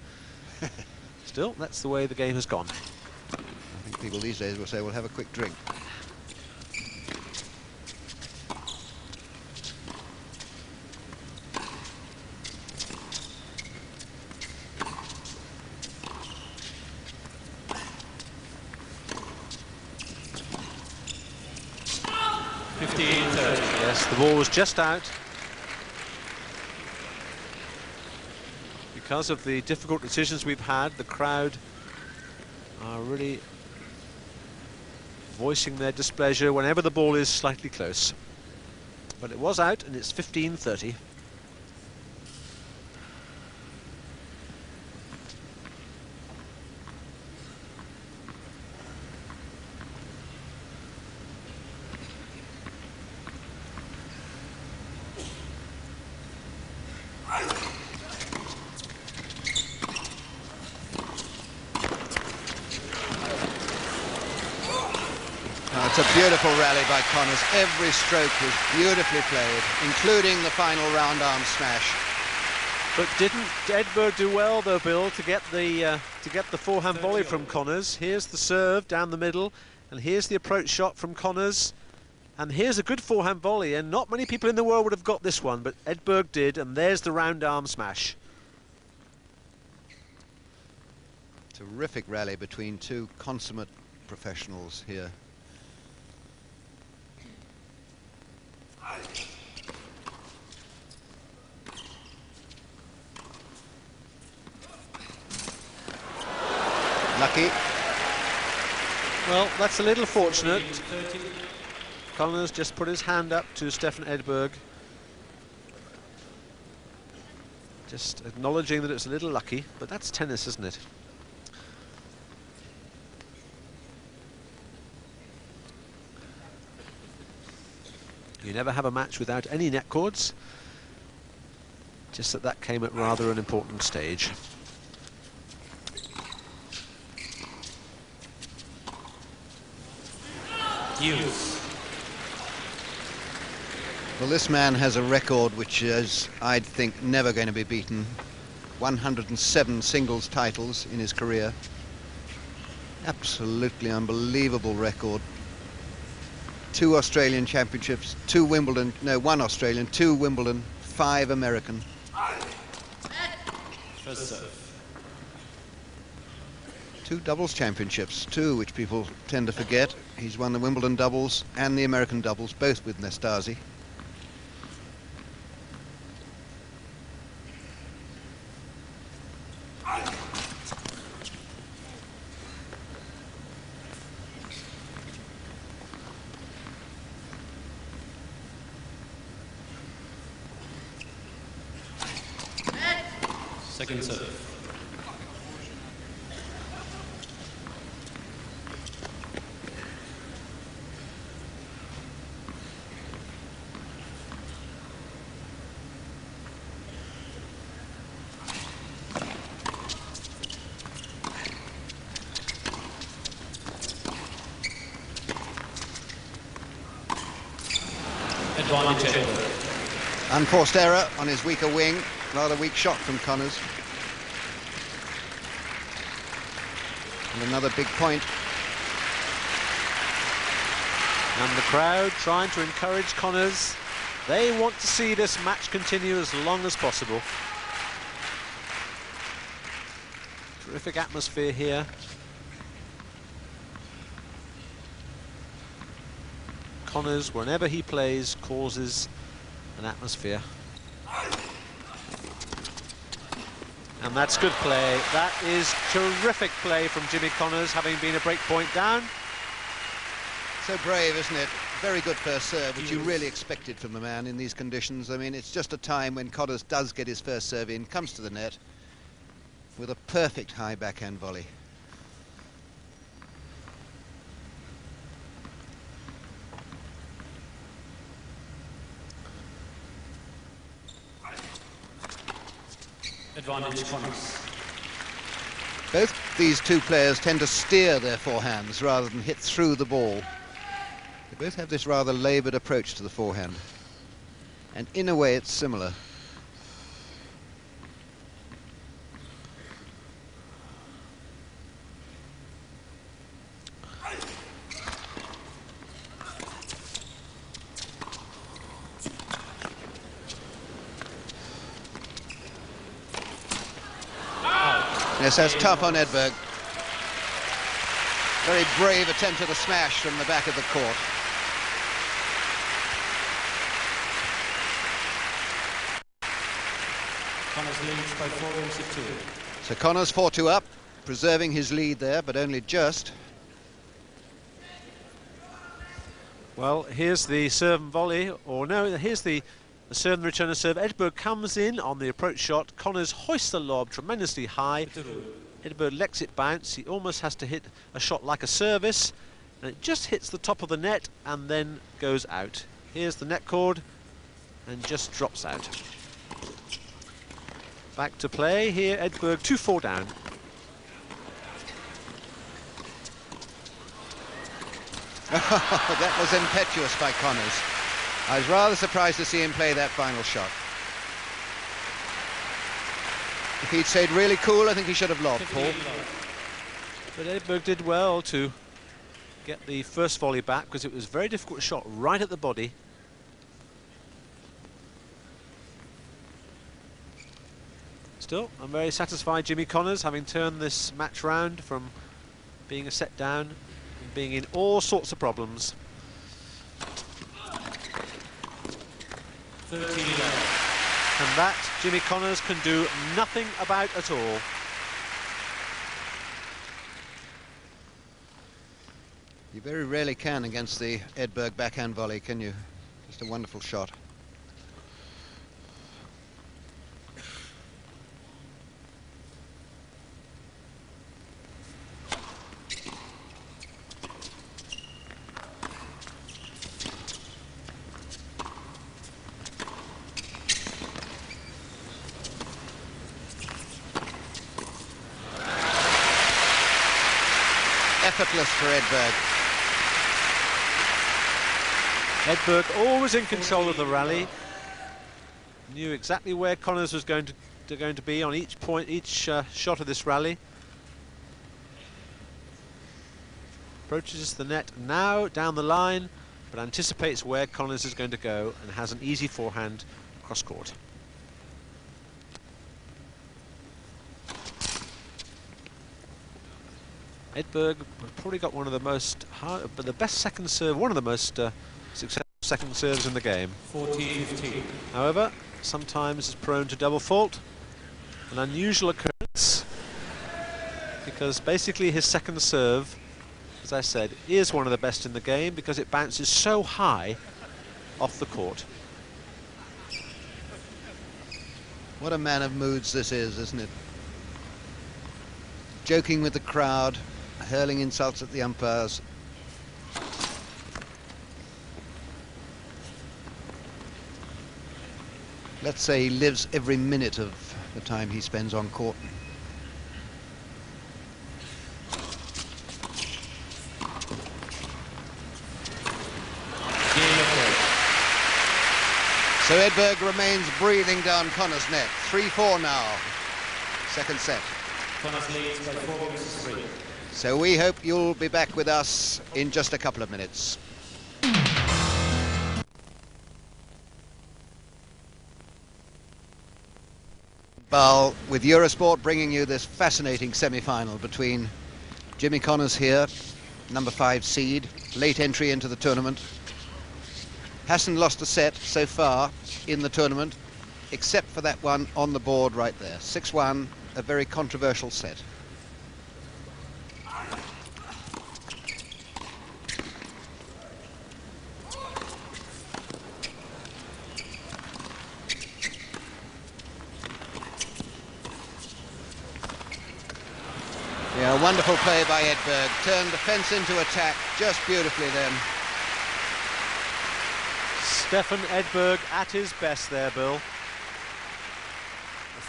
Still, that's the way the game has gone. I think people these days will say, "We'll have a quick drink." Yes, the ball was just out. Because of the difficult decisions we've had, the crowd are really voicing their displeasure whenever the ball is slightly close. But it was out, and it's 15-30. It's a beautiful rally by Connors. Every stroke was beautifully played, including the final round arm smash. But didn't Edberg do well though, Bill, to get the forehand volley from Connors? Here's the serve down the middle, and here's the approach shot from Connors, and here's a good forehand volley. And not many people in the world would have got this one, but Edberg did, and there's the round arm smash. Terrific rally between two consummate professionals here. Lucky. Well, that's a little fortunate. Connors just put his hand up to Stefan Edberg, just acknowledging that it's a little lucky, but that's tennis, isn't it? You never have a match without any net cords, just that came at rather an important stage. Well, this man has a record which is, I'd think, never going to be beaten. 107 singles titles in his career. Absolutely unbelievable record. 2 Australian championships, 2 Wimbledon, no, 1 Australian, 2 Wimbledon, 5 American. First serve. 2 doubles championships, too, which people tend to forget. He's won the Wimbledon doubles and the American doubles, both with Nastase. Second serve. Advantage Edberg. Unforced error on his weaker wing. Rather weak shot from Connors. And another big point. And the crowd trying to encourage Connors. They want to see this match continue as long as possible. Terrific atmosphere here. Connors, whenever he plays, causes an atmosphere. And that's good play. That is terrific play from Jimmy Connors, having been a break point down. So brave, isn't it? Very good first serve, which you really expected from the man in these conditions. I mean, it's just a time when Connors does get his first serve in, comes to the net with a perfect high backhand volley. Advantage Connors. Both these two players tend to steer their forehands rather than hit through the ball. They both have this rather laboured approach to the forehand. And in a way it's similar. Yes, that's tough on Edberg. Very brave attempt at a smash from the back of the court. Connors leads by 4 games to 2. So Connors 4-2 up, preserving his lead there, but only just. Well, here's the serve and volley, or no, here's the serve and return of serve. Edberg comes in on the approach shot. Connors hoists the lob tremendously high. Edberg lets it bounce. He almost has to hit a shot like a service, and it just hits the top of the net and then goes out. Here's the net cord, and just drops out. Back to play here. Edberg 2-4 down. That was impetuous by Connors. I was rather surprised to see him play that final shot. If he'd stayed really cool, I think he should have lobbed, Paul. But Edberg did well to get the first volley back, because it was a very difficult shot right at the body. Still, I'm very satisfied Jimmy Connors, having turned this match round from being a set down and being in all sorts of problems. 13. And that Jimmy Connors can do nothing about at all. You very rarely can against the Edberg backhand volley, can you? Just a wonderful shot. Effortless for Edberg. Edberg always in control of the rally. Knew exactly where Connors was going to be on each point, each shot of this rally. Approaches the net now down the line, but anticipates where Connors is going to go and has an easy forehand cross court. Edberg probably got one of the most hard, but the best second serve, one of the most successful second serves in the game. 14-15. However, sometimes is prone to double fault, an unusual occurrence, because basically his second serve, as I said, is one of the best in the game because it bounces so high off the court. What a man of moods this is, isn't it? Joking with the crowd, hurling insults at the umpires. Let's say he lives every minute of the time he spends on court. So Edberg remains breathing down Connors' net. 3-4 now. Second set. Connors leads by 4-3. So we hope you'll be back with us in just a couple of minutes. Basel with Eurosport bringing you this fascinating semi-final between Jimmy Connors here, number 5 seed, late entry into the tournament. Hasn't lost a set so far in the tournament, except for that one on the board right there. 6-1, a very controversial set. Yeah, wonderful play by Edberg. Turned defence into attack just beautifully then. Stefan Edberg at his best there, Bill. A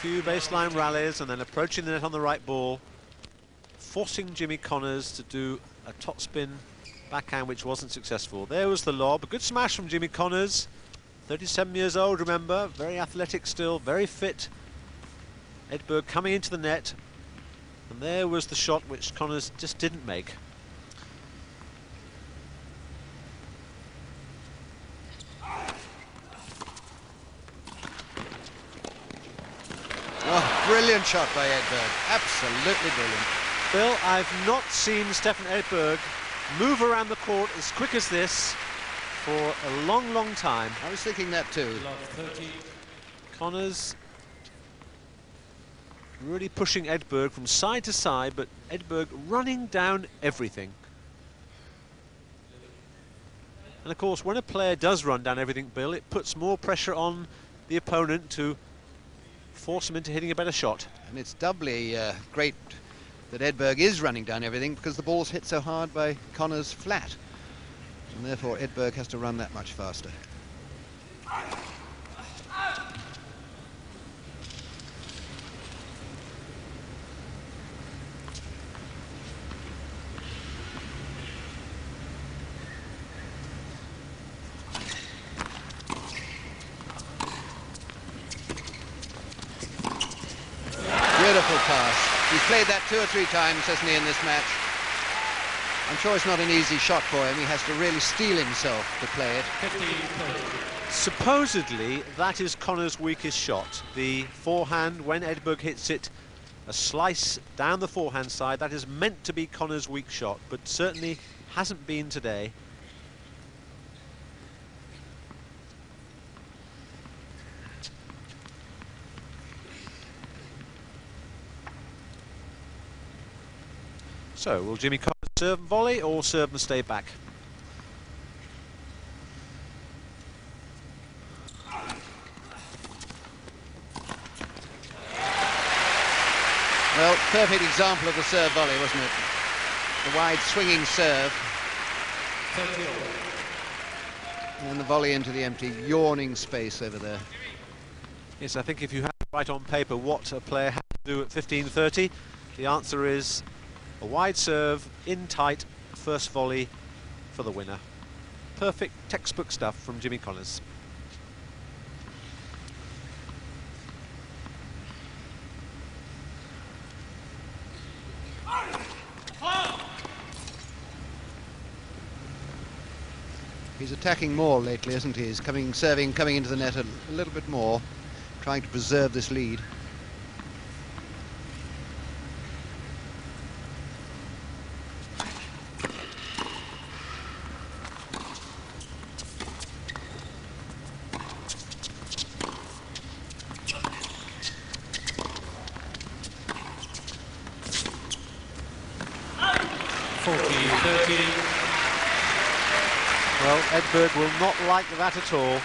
few baseline rallies and then approaching the net on the right ball, forcing Jimmy Connors to do a topspin backhand which wasn't successful. There was the lob. A good smash from Jimmy Connors. 37 years old, remember. Very athletic still, very fit. Edberg coming into the net. And there was the shot which Connors just didn't make. Oh, brilliant shot by Edberg. Absolutely brilliant. Bill, I've not seen Stefan Edberg move around the court as quick as this for a long, long time. I was thinking that too. Connors really pushing Edberg from side to side, but Edberg running down everything. And And of course, when a player does run down everything, Bill, it puts more pressure on the opponent to force him into hitting a better shot. And it's doubly great that Edberg is running down everything, because the ball's hit so hard by Connors flat. And therefore Edberg has to run that much faster. Beautiful pass. He's played that 2 or 3 times, hasn't he, in this match? I'm sure it's not an easy shot for him. He has to really steel himself to play it. Supposedly, that is Connor's weakest shot. The forehand, when Edberg hits it, a slice down the forehand side, that is meant to be Connor's weak shot, but certainly hasn't been today. So, will Jimmy Connors serve and volley or serve and stay back? Well, perfect example of the serve volley, wasn't it? The wide swinging serve. And the volley into the empty, yawning space over there. Yes, I think if you have to write on paper what a player has to do at 15:30, the answer is a wide serve, in tight, first volley for the winner. Perfect textbook stuff from Jimmy Connors. He's attacking more lately, isn't he? He's serving, coming into the net a little bit more, trying to preserve this lead. Well, Edberg will not like that at all.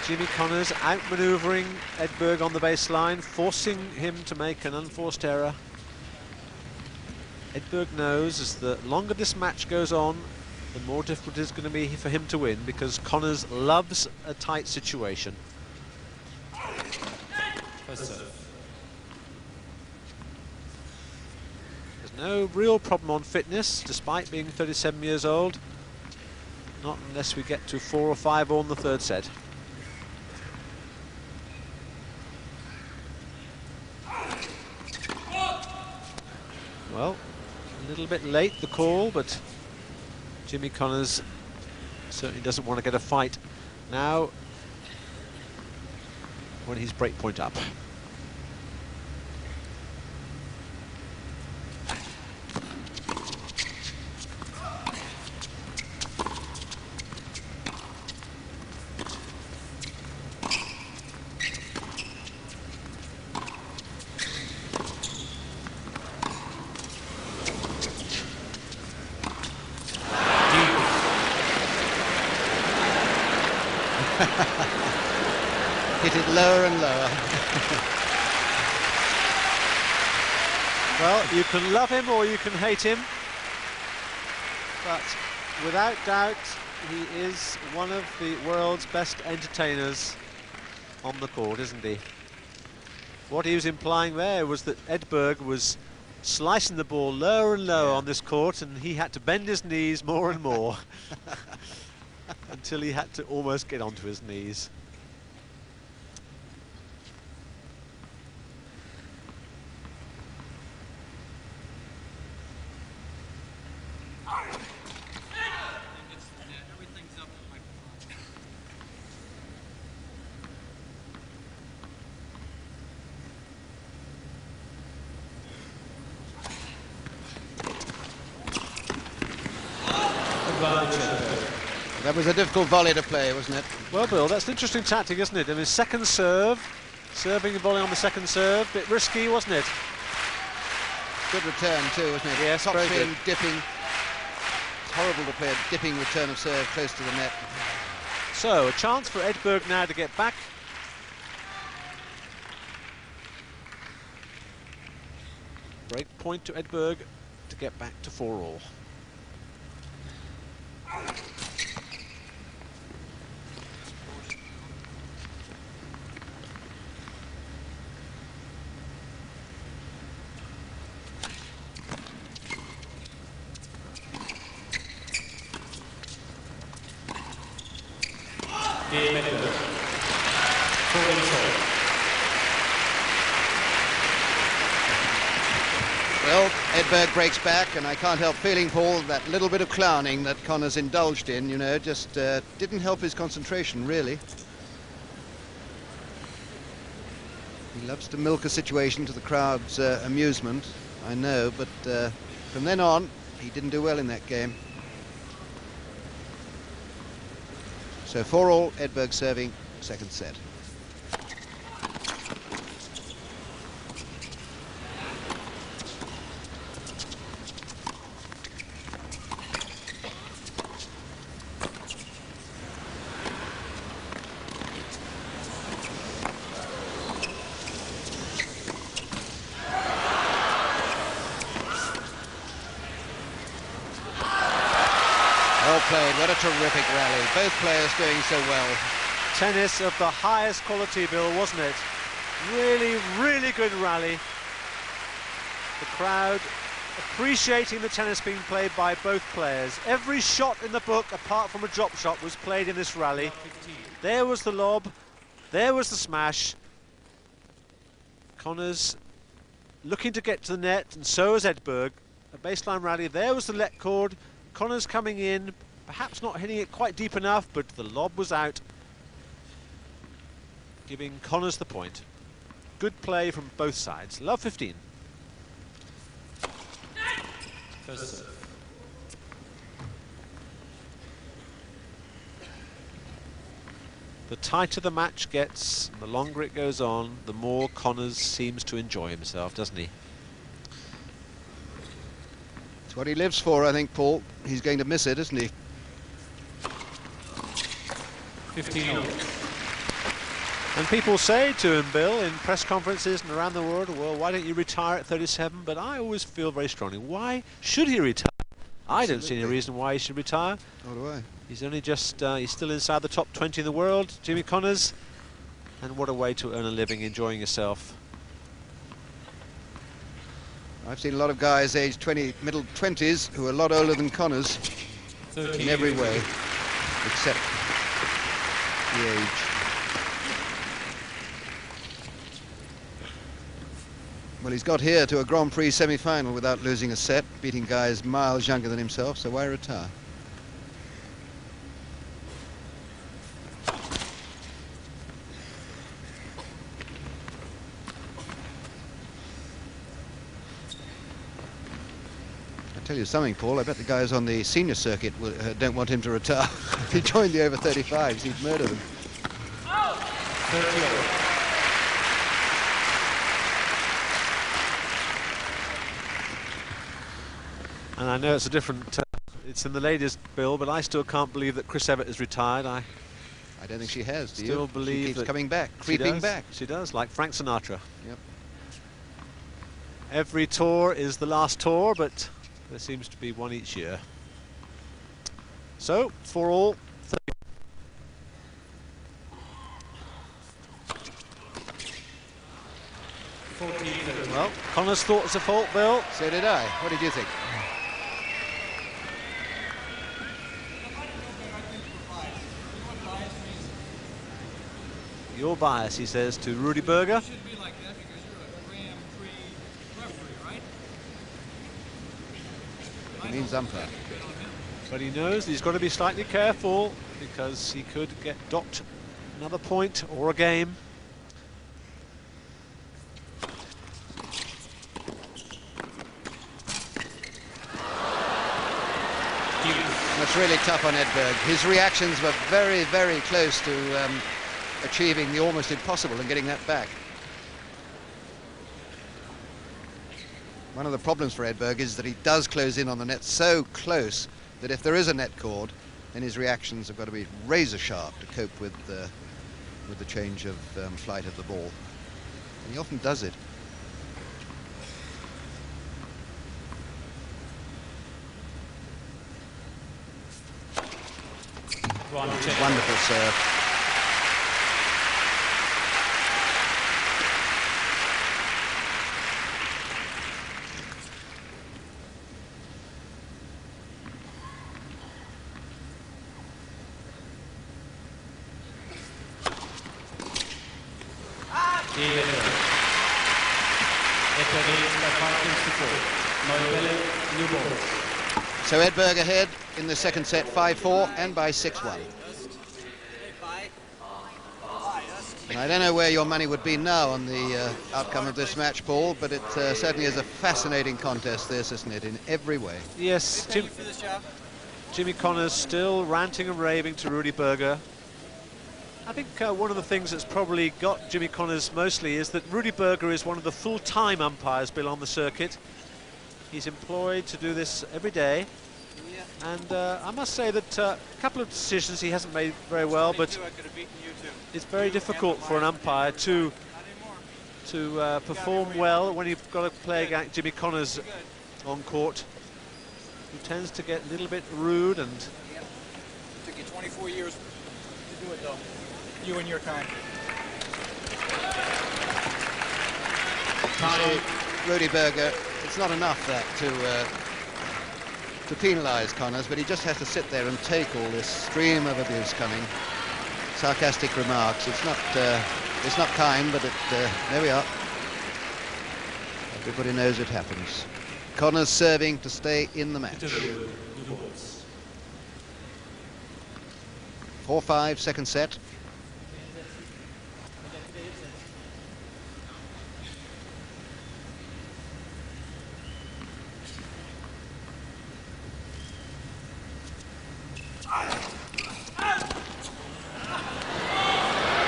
Jimmy Connors outmanoeuvring Edberg on the baseline, forcing him to make an unforced error. Edberg knows as the longer this match goes on, the more difficult it is going to be for him to win, because Connors loves a tight situation. No real problem on fitness, despite being 37 years old. Not unless we get to 4 or 5 on the third set. Well, a little bit late, the call, but Jimmy Connors certainly doesn't want to get a fight now when he's break point up. Hit it lower and lower. Well, you can love him or you can hate him, but without doubt he is one of the world's best entertainers on the court, isn't he? What he was implying there was that Edberg was slicing the ball lower and lower on this court, and he had to bend his knees more and more until he had to almost get onto his knees. That was a difficult volley to play, wasn't it? Well, Bill, that's an interesting tactic, isn't it? I mean, second serve, serving a volley on the second serve, bit risky, wasn't it? Good return too, wasn't it? Yes, top very swing, good. dipping, horrible to play a dipping return of serve close to the net. So, a chance for Edberg now to get back. Break point to Edberg to get back to 4-all. Well, Edberg breaks back, and I can't help feeling, Paul, that little bit of clowning that Connors indulged in, you know, just didn't help his concentration, really. He loves to milk a situation to the crowd's amusement, I know, but from then on, he didn't do well in that game. So 4-all, Edberg serving, second set. Well played, what a terrific rally. Both players doing so well. Tennis of the highest quality, Bill, wasn't it? Really, really good rally. The crowd appreciating the tennis being played by both players. Every shot in the book, apart from a drop shot, was played in this rally. There was the lob, there was the smash. Connors looking to get to the net, and so is Edberg. A baseline rally, there was the let cord. Connors coming in, perhaps not hitting it quite deep enough, but the lob was out, giving Connors the point. Good play from both sides. Love 15. First. The tighter the match gets, the longer it goes on, the more Connors seems to enjoy himself, doesn't he? It's what he lives for, I think, Paul. He's going to miss it, isn't he? 15-all. And people say to him, Bill, in press conferences and around the world, well, why don't you retire at 37? But I always feel very strongly, why should he retire? I don't see any reason why he should retire. Nor do I. He's only just, he's still inside the top 20 in the world, Jimmy Connors. And what a way to earn a living, enjoying yourself. I've seen a lot of guys aged 20, middle 20s, who are a lot older than Connors 13. in every way, except the age. Well, he's got here to a Grand Prix semi-final without losing a set, beating guys miles younger than himself, so why retire? I tell you something, Paul, I bet the guys on the senior circuit don't want him to retire. If he joined the over 35s, he'd murder them. 30-all. And I know it's a different, it's in the ladies' bill, but I still can't believe that Chris Evert is retired. I don't think she has, do you? still believe she keeps that coming back, she creeping does. back. She does, like Frank Sinatra. Yep. Every tour is the last tour, but there seems to be one each year. So, 4-all, 30. Well, Connors thought it was a fault, Bill. So did I. What did you think? Your bias, he says, to Rudy Berger. Should be like that because you're a Grand Prix referee, right? He means umpire. But he knows he's got to be slightly careful because he could get docked another point or a game. That's really tough on Edberg. His reactions were very, very close to achieving the almost impossible and getting that back. One of the problems for Edberg is that he does close in on the net so close that if there is a net cord, then his reactions have got to be razor sharp to cope with the change of flight of the ball. And he often does it. Wonderful serve. So Edberg ahead in the second set, 5-4 and by 6-1. And I don't know where your money would be now on the outcome of this match, Paul, but it certainly is a fascinating contest, this, isn't it, in every way? Yes, Jimmy Connors still ranting and raving to Rudy Berger. I think one of the things that's probably got Jimmy Connors mostly is that Rudy Berger is one of the full-time umpires, Bill, on the circuit. He's employed to do this every day. And I must say that a couple of decisions he hasn't made very well, but it's very difficult for an umpire to perform well when you've got to play against Jimmy Connors on court, who tends to get a little bit rude. And it took you 24 years to do it, though. You and your kind. Rudy Berger, it's not enough that to penalise Connors, but he just has to sit there and take all this stream of abuse coming, sarcastic remarks. It's not kind, but there we are. Everybody knows it happens. Connors serving to stay in the match. 4-5, second set.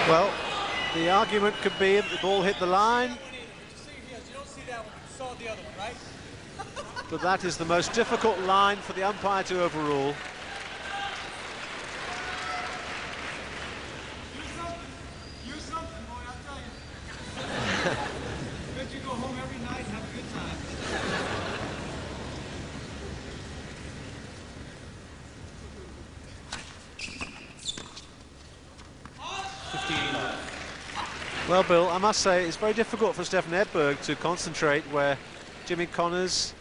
Well, the argument could be that the ball hit the line. But that is the most difficult line for the umpire to overrule. Use something, boy, I'll tell you. Bet you go home every night and have a good time. Well, Bill, I must say it's very difficult for Stefan Edberg to concentrate where Jimmy Connors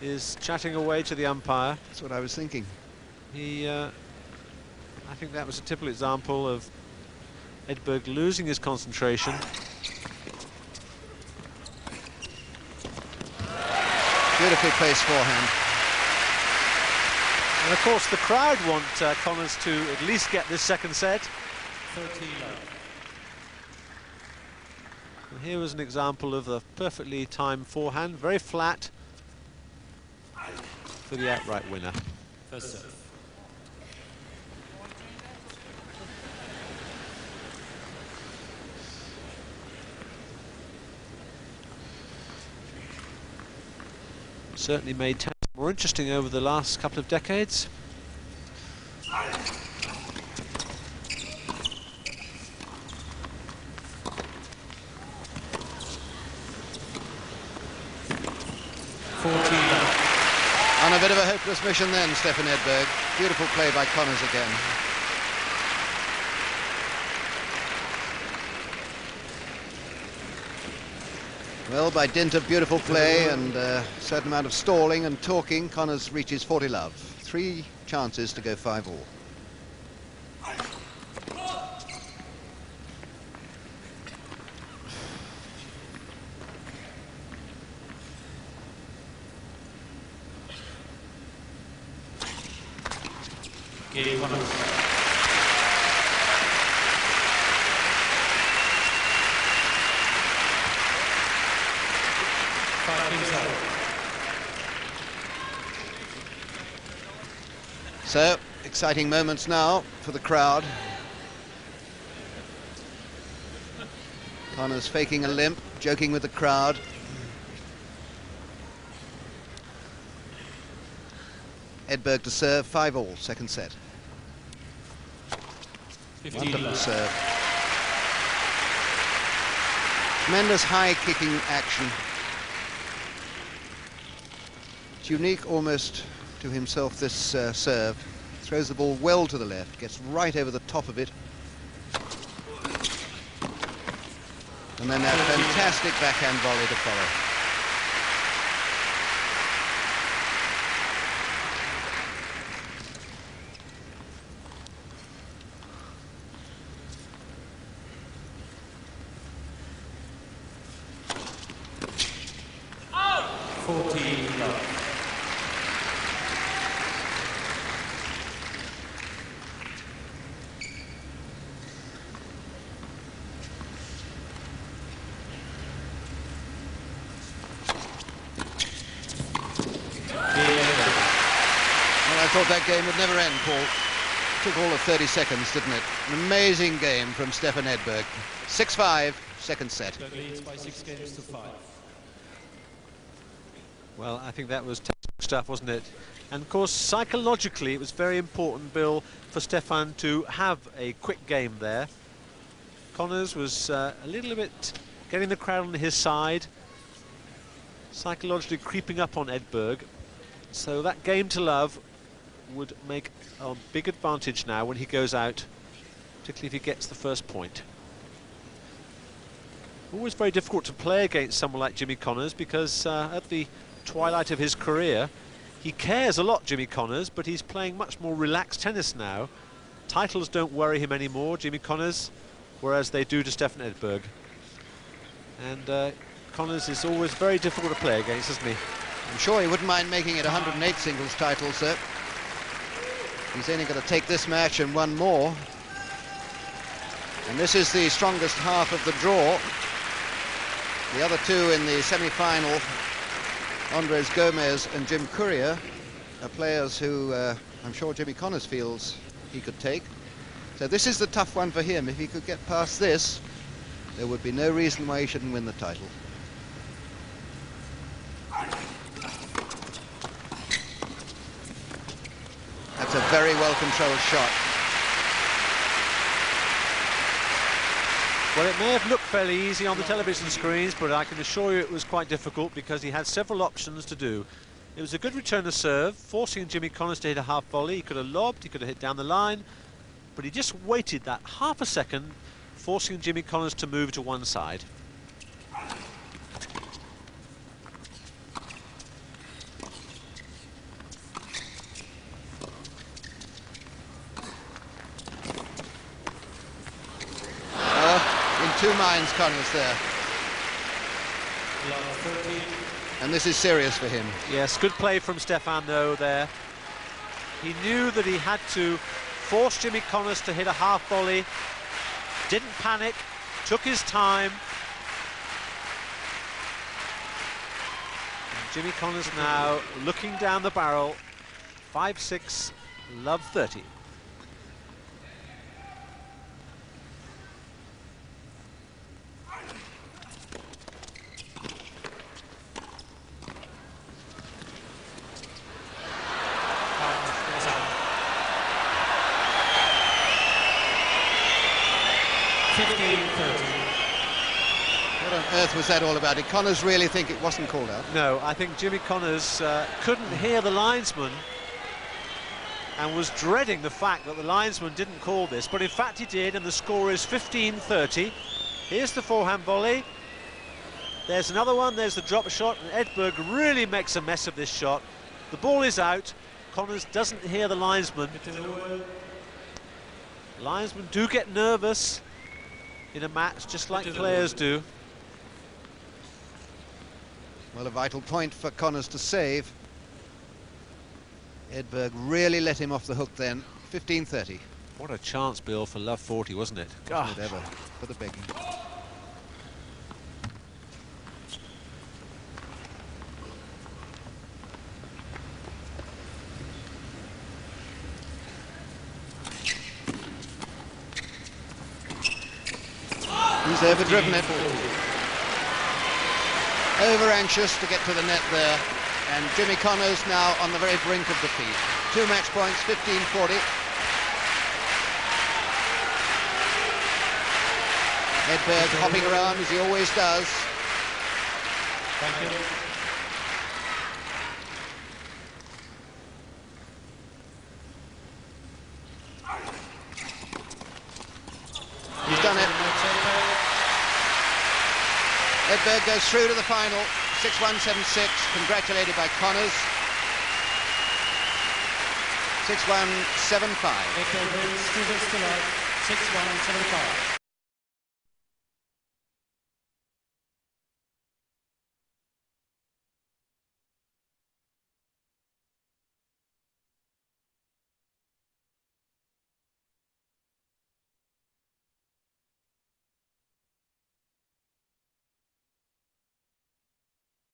is chatting away to the umpire. That's what I was thinking. I think that was a typical example of Edberg losing his concentration. Beautifully placed forehand. And of course the crowd want Connors to at least get this second set. 13. And here was an example of a perfectly timed forehand, very flat, for the outright winner. First serve. Certainly made tennis more interesting over the last couple of decades. On a bit of a hopeless mission then, Stefan Edberg. Beautiful play by Connors again. Well, by dint of beautiful play and a certain amount of stalling and talking, Connors reaches 40 love. 3 chances to go 5-all. Game 1. So, exciting moments now for the crowd. Connors faking a limp, joking with the crowd. Edberg to serve, 5-all, second set. 15 Wonderful love. serve. Tremendous high kicking action. It's unique almost to himself, this serve. Throws the ball well to the left, gets right over the top of it. And then that fantastic backhand volley to follow. I thought that game would never end, Paul. It took all of 30 seconds, didn't it? An amazing game from Stefan Edberg. 6-5, second set. That leads by 6 games to 5. Well, I think that was textbook stuff, wasn't it? And of course, psychologically, it was very important, Bill, for Stefan to have a quick game there. Connors was a little bit getting the crowd on his side, psychologically creeping up on Edberg. So that game to love would make a big advantage now when he goes out, particularly if he gets the first point. Always very difficult to play against someone like Jimmy Connors, because at the twilight of his career, he cares a lot, Jimmy Connors, but he's playing much more relaxed tennis now. Titles don't worry him anymore, Jimmy Connors, whereas they do to Stefan Edberg. And Connors is always very difficult to play against, isn't he? I'm sure he wouldn't mind making it 108 singles title, sir. He's only going to take this match and one more. And this is the strongest half of the draw. The other two in the semi-final, Andres Gomez and Jim Courier, are players who I'm sure Jimmy Connors feels he could take. So this is the tough one for him. If he could get past this, there would be no reason why he shouldn't win the title. That's a very well-controlled shot. Well, it may have looked fairly easy on the television screens, but I can assure you it was quite difficult, because he had several options to do. It was a good return of serve, forcing Jimmy Connors to hit a half volley. He could have lobbed, he could have hit down the line, but he just waited that half a second, forcing Jimmy Connors to move to one side. Two minds, Connors, there. And this is serious for him. Yes, good play from Stefan, though, there. He knew that he had to force Jimmy Connors to hit a half volley. Didn't panic, took his time. And Jimmy Connors now looking down the barrel. 5-6, love 30. What on earth was that all about? Did Connors really think it wasn't called out? No, I think Jimmy Connors couldn't hear the linesman and was dreading the fact that the linesman didn't call this, but in fact he did, and the score is 15-30. Here's the forehand volley. There's another one, there's the drop shot, and Edberg really makes a mess of this shot. The ball is out. Connors doesn't hear the linesman. Linesmen do get nervous in a match, just like players do. Well, a vital point for Connors to save. Edberg really let him off the hook then. 15-30. What a chance, Bill, for love 40, wasn't it? Whatever, for the begging. He's overdriven it. Over anxious to get to the net there, And Jimmy Connors now on the very brink of defeat. 2 match points, 15-40. Edberg hopping around as he always does. Thank you. He's done it. Edberg goes through to the final, 6-1, 7-6, congratulated by Connors. 6-1, 7-5. Edberg wins 2 6 to 6-1, 7-5.